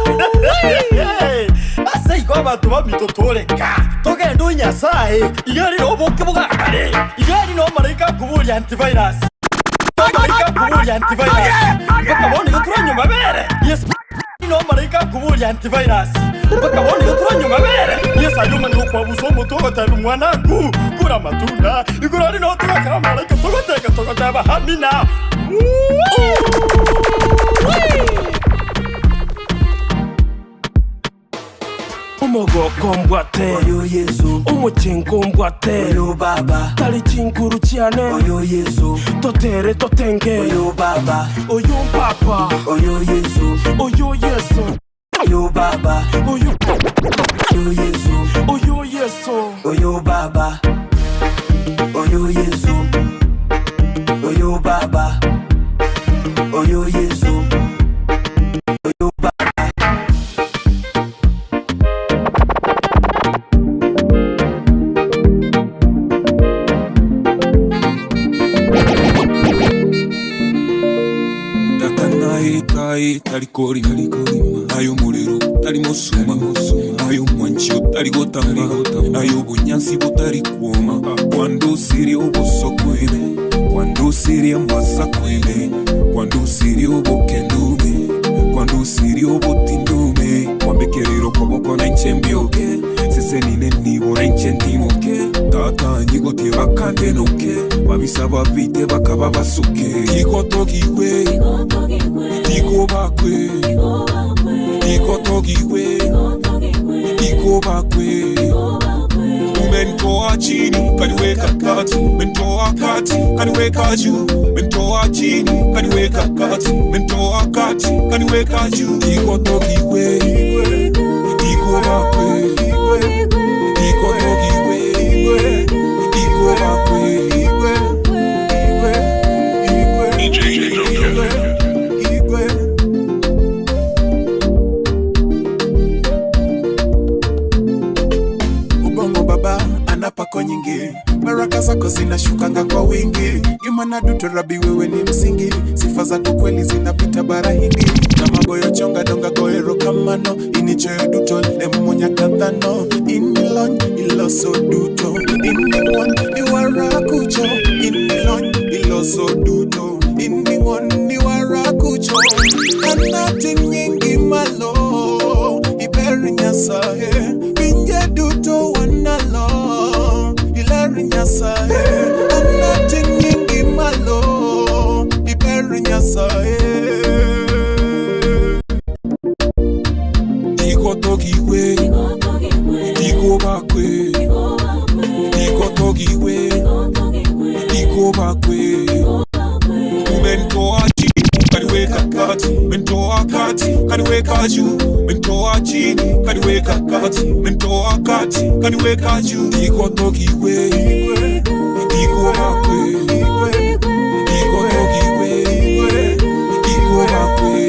asai kwa batu bamitotoleka togendo Nyasaye igari oboke bugakare igari no marika kuburi antivirus marika kuburi antivirus bakabone guturanyo mabere yes no marika antivirus bakabona iyo turanyuma bere niyo sayuma nuko abuso muto batari umwanangu kura matunda igorari no tubakamara tugoteka tugotaba hamina Umugoko mbwate oyo Yesu umukingo mbwate oyo baba tali kinkuru cyane oyo Yesu totere totenge oyo baba oyo papa oyo Yesu oyo Yesu oyo baba oyo Yesu oyo Yesu oyo baba oyo Yesu oyo baba oyo Yesu oyo baba Kai talikori ayo mulero tali musuma ayo mwancho tali gotamba ayo bunyansi butari kuoma quando siri obusokwebe quando siri amasakwebe quando siri obukendume quando siri obutindume wambekerero koboko na nchembioke sese nine nibo na nchendimoke tata nyigotie bakandenoke babisaba bite bakaba basuke ikotokiwe Iko bakwe, iko togiwe, iko bakwe. Mentoa chini, kaniweka kati. Mentoa kati, kaniweka juu. Mentoa chini, kaniweka kati. Mentoa kati, kaniweka juu. Iko togiwe, iko bakwe, iko togiwe, iko bakwe. DJ Nokia. Pako nyingi baraka zako zinashukanga kwa wingi imana duto rabi wewe ni msingi sifa zako kweli zinapita bara hindi na magoyo chonga donga goero kamano inichoyo duto lemumonya kathano inilon iloso duto iningwan niwarakucho inilon iloso duto iningwan niwarakucho anating nyingi malo iberi nyasahe binye duto wanalo Nyasaye, anating nyingi malo, iberi Nyasaye. Iko togiwe, iko bakwe, iko togiwe, iko bakwe. Mentoa chini, kaniweka kati. Mentoa kati, kaniweka juu. Mentoa chini, kaniweka kati. Mentoa kati, kaniweka juu. Iko togiwe, iko bakwe, iko togiwe, iko bakwe.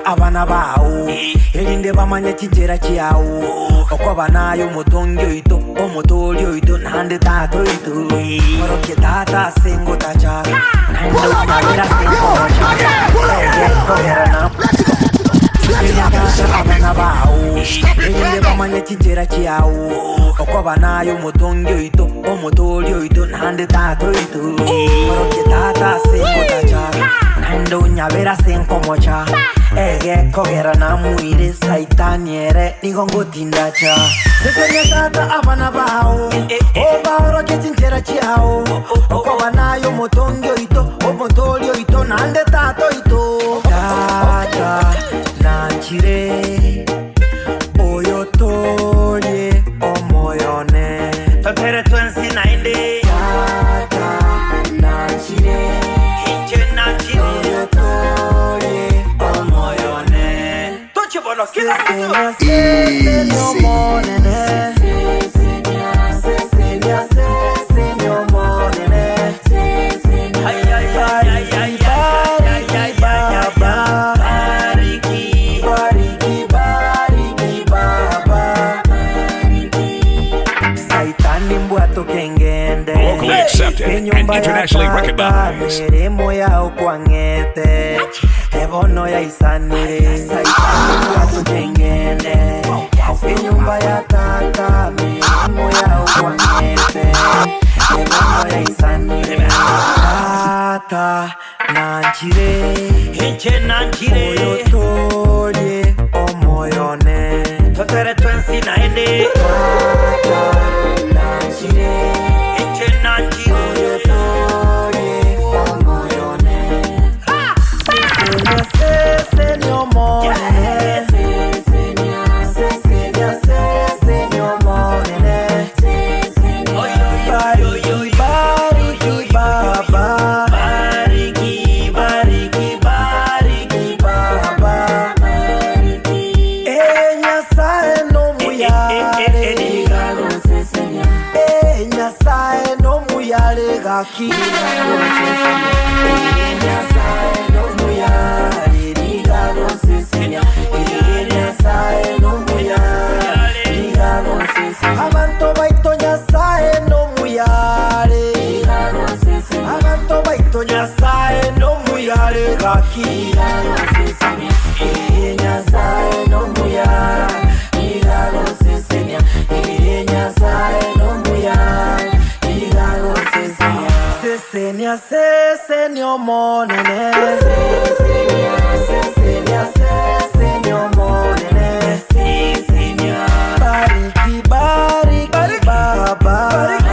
Abana bao elinde bamanya kijera kiawo okoba nayo mutongo ito omutolio ito nande tato ito oroke tata sengo tacha nando kabira sengo tacha abana bao elinde bamanya kijera kiawo okoba nayo mutongo ito omutolio ito nande tato ito oroke tata sengo tacha nando nyabera sengo mocha Ege kogera na muire saitaniere nigongo tindacha Sesenya tata abana bao Oba oro ketinjera chiao Oko banayo motongo ito Omotolio ito nande tato ito Tata nanchire Oyotolie omoyone Topere tuensi nainde Tata nanchire Inche nanchire Oyotolie Sesenya Locally accepted and internationally recognized. Mirimo ya ukwangete Ebono ya isanire Saitani tujengene Nyumba ya tata Mirimo ya ukwangete Ebono ya isanire Tata nanjire Hinche nanjire Oyotoye omoyone Totere twensi na ene Tata nanjire Hinche nanjire Oyotoye omoyone Sesenyo monene Sesenyo monene Bariki baba Bariki baba Nyasaye no muyare Nyasaye no muyare gaki Nyasaye no muyare Nigaro sesenya Nyasaye no muyare Nigaro sesenya Abanto baito Nyasaye no muyare Nigaro sesenya Abanto baito Nyasaye no muyare gaki Nigaro sesenya Nyasaye no muyare Nigaro sesenya Nyasaye no muyare Nigaro sesenya Sesenya sesenyo monene Sesenyo monene Bariki baba Bariki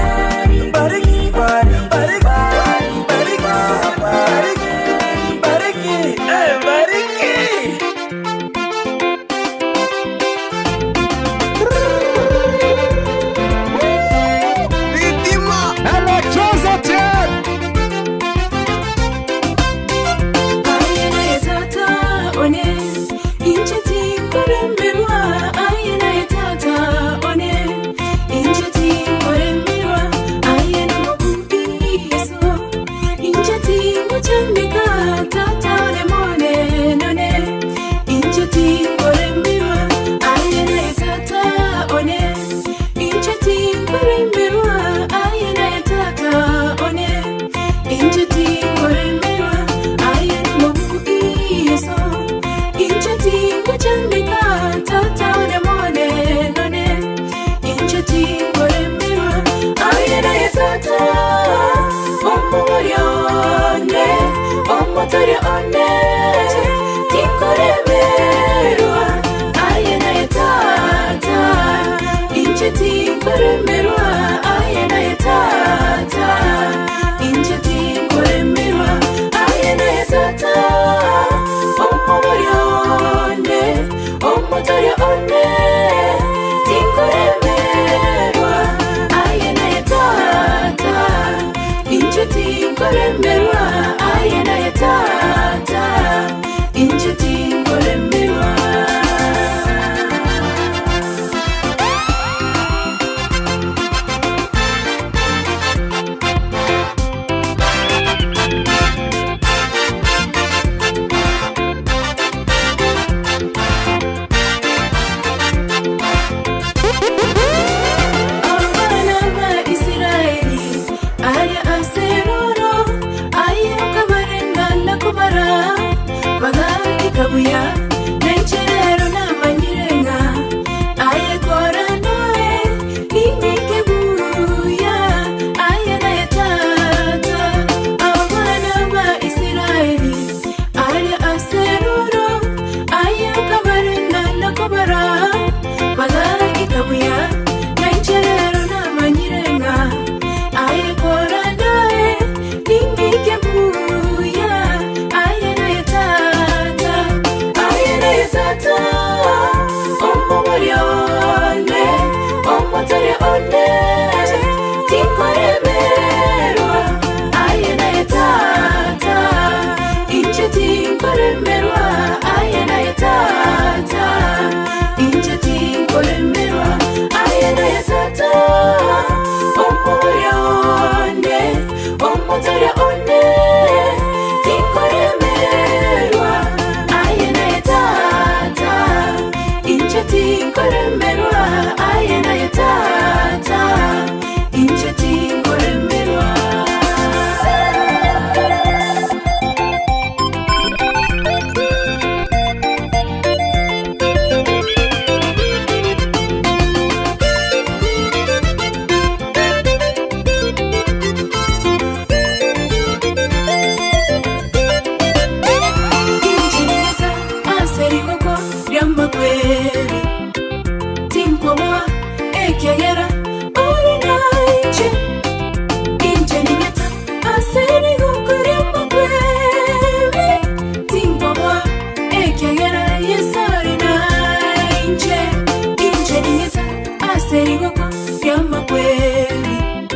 Tingoka Yama kweli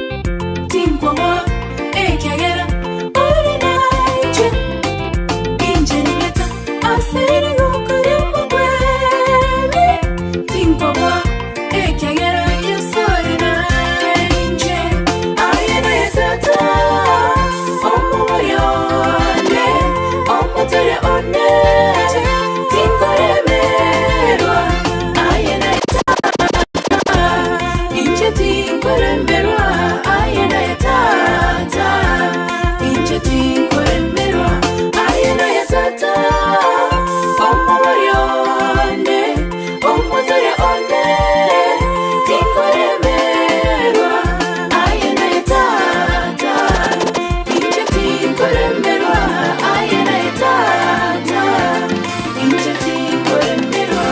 Tinkwawa Ekiagera Orina Inje Inje nileta Asiri yoka Yama kweli Tinkwawa Ekiagera Yesorina Inje Ayena yesata Omo mayone Omo tere one Tinkore merwa Ayena yesata Inje tinkore merwa Ayena yesata Inje tinkore merwa Ayena yesata Omo mayone Omo tere one Tinkore merwa Ayena yesata Inje tinkore merwa Ayena yesata Inje tinkore merwa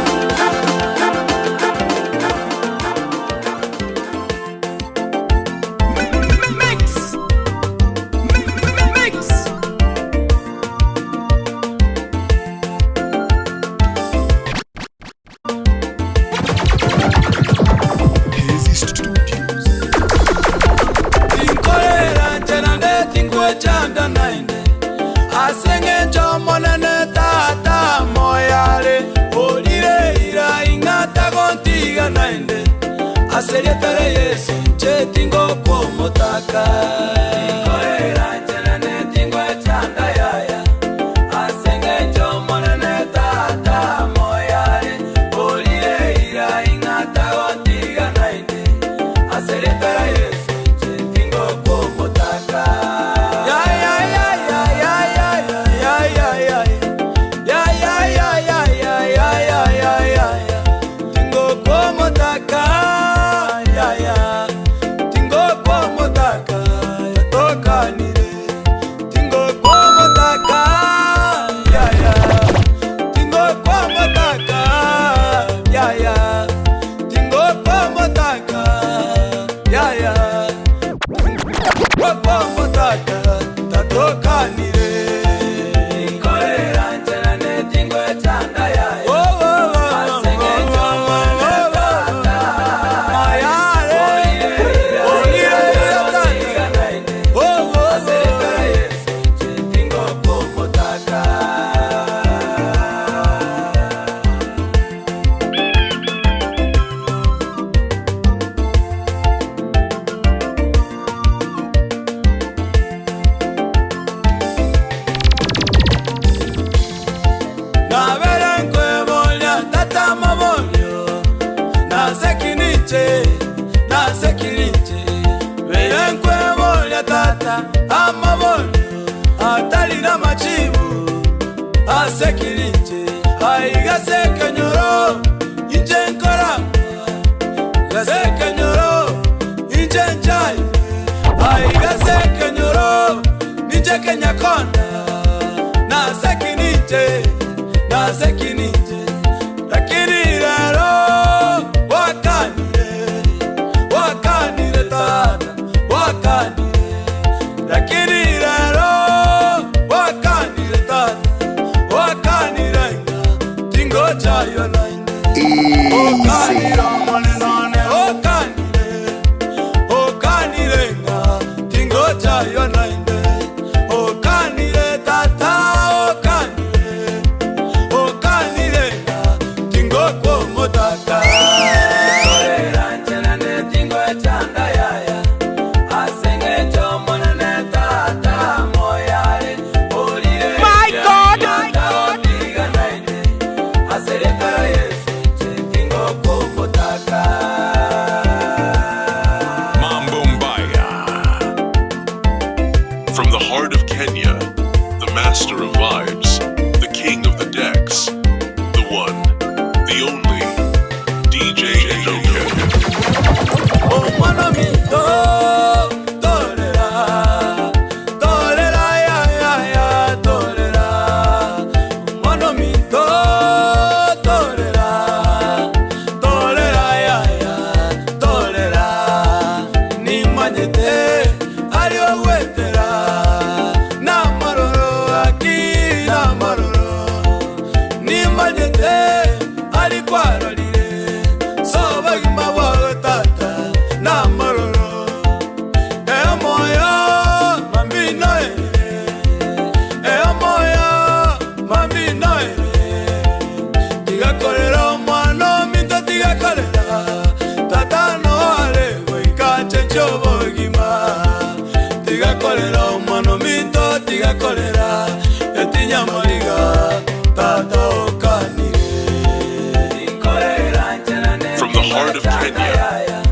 Tinkorera njenande tingwe chanda nainde Asenge njomonene tata moyale Olire ira ingata contiga nainde Aserietare yesu nche tingo kwa motaka Tinkorera njenande tingwe chanda yaya Asenge njomonene tata moyale Olire ira ingata contiga nainde Aserietare yesu Asekilite, aiga sekenyoro, inje nkora, gasekenyoro, inje njai, aiga sekenyoro, ninje kenyakonda, na sekinite, lakini lero, wakanire tata, wakanire, lakini lero, wakanire tata. Chayo naine Okanira monenone Okanire nga Tingo chayo naine Okanire tata Okanire nga Tingo kwa motaka Korera nchenane tingo chanda yaya Asenge chomone tata moyare Olire My God Aseretara yesu Tingo kwa motaka chobogima tigakorera umano mito tigakorera etinya mariga tatokanire ikorera ncherane From the heart of Kenya,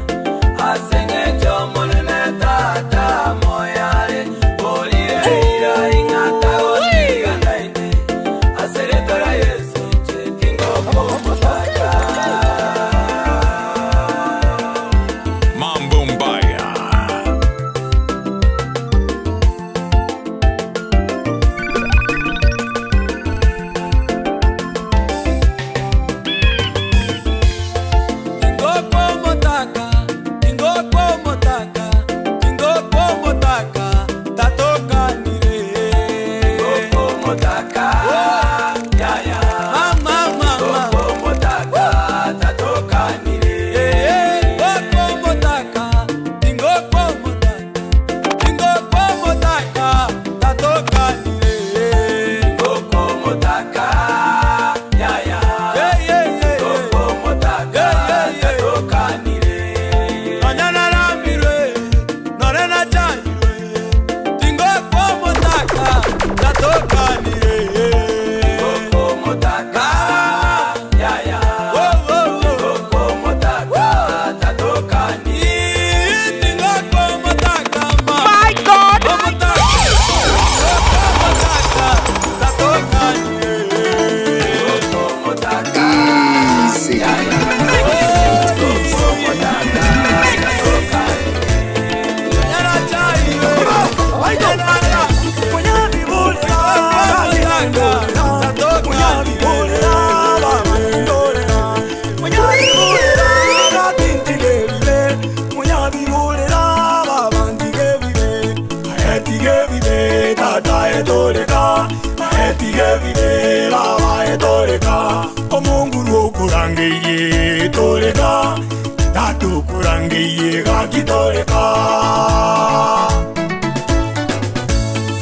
asenge jomone tata moyare bolira ingata odiga naine aseretora yesu chekingo komotaka Mambo Mbaya.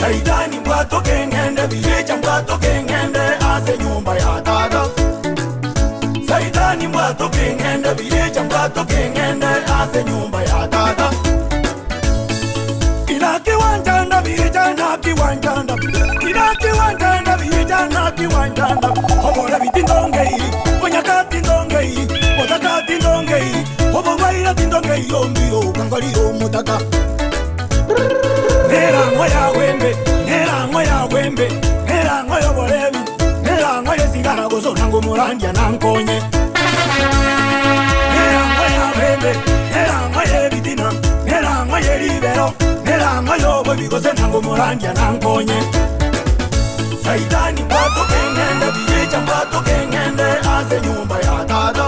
Saitani mwato kengende biyecha mwato kengende ase nyumba ya tata Saitani mwato kengende biyecha mwato kengende ase nyumba ya tata Inaki wanjanda biyecha naki wanjanda Inaki wanjanda biyecha naki wanjanda Hobora bitindongei Onyakati ndongei Otakati ndongei Hobowaira tindongei Yombiro kangaliro mutaka Nera ngoya wembe Nera ngoya wembe Nera ngoya bolevi Nera ngoya zingara gozo nangu murandia nankonye Nera ngoya wembe Nera ngoya vitina Nera ngoya libero Nera ngoya bobi gozo nangu murandia nankonye Saitani mbato kengende Biyecha mbato kengende Ase nyumba ya tata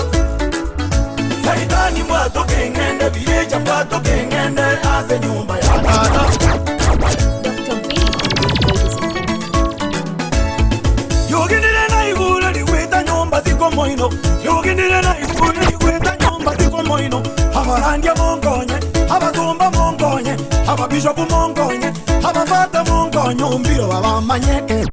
Saitani mbato kengende Biyecha mbato kengende Ase nyumba ya tata Yoginire na igula liweta nyumba ziko moino Yoginire na igula liweta nyumba ziko moino Habarandia mongonye Habazumba mongonye Hababishopu mongonye Habafata mongonye Umbiro baba manyeke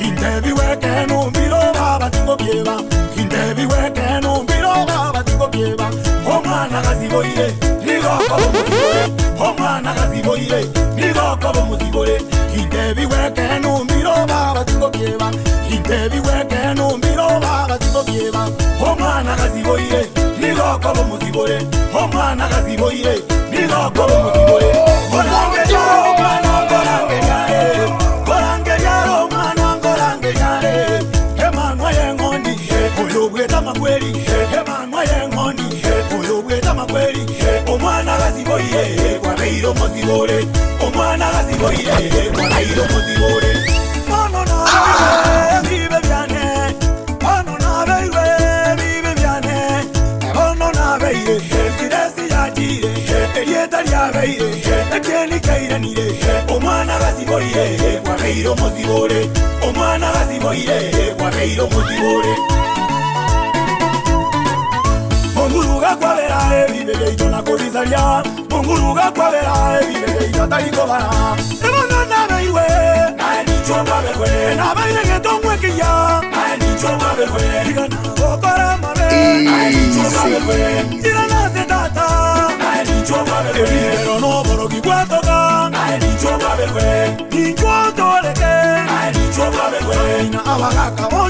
Intevi weke numbiro baba tingo bieba Intevi weke numbiro baba tingo bieba Omwana gaziboire Ligoko bomuzibore Omwana gaziboire Ligoko bomuzibore Intevi weke numbiro baba tingo bieba Intevi weke numbiro baba tingo bieba Omwana gaziboire Ligoko bomuzibore Omwana gaziboire Ligoko bomuzibore Orange yaro mwana orange yare Orange yaro mwana orange yare Emanwa yengondi Oyo bweta makweli Emanwa yengondi Oyo bweta makweli Omwana gaziboire Kwareiro mozibore Omwana gaziboire Kwareiro mozibore Mono na vive byane Mono na vive byane Mono na vive Sidesi yajire Elieta lyabeire Ekeni kairanire Omwana gaziboire Kwareiro mozibore Omwana gaziboire Kwareiro mozibore Munguruga kwabera ebibere itona kobizalia Munguruga kwabera ebibere itatariko bara Ebono nabeiwe Naenicho mabekwe Nabeire getomwekiya Naenicho mabekwe Igana gokora mabe Naenicho mabekwe Irana zetata Pero no por que cuento can. Ay dicho babe we. Dicho tole que. Ay dicho babe we. Na abagaka.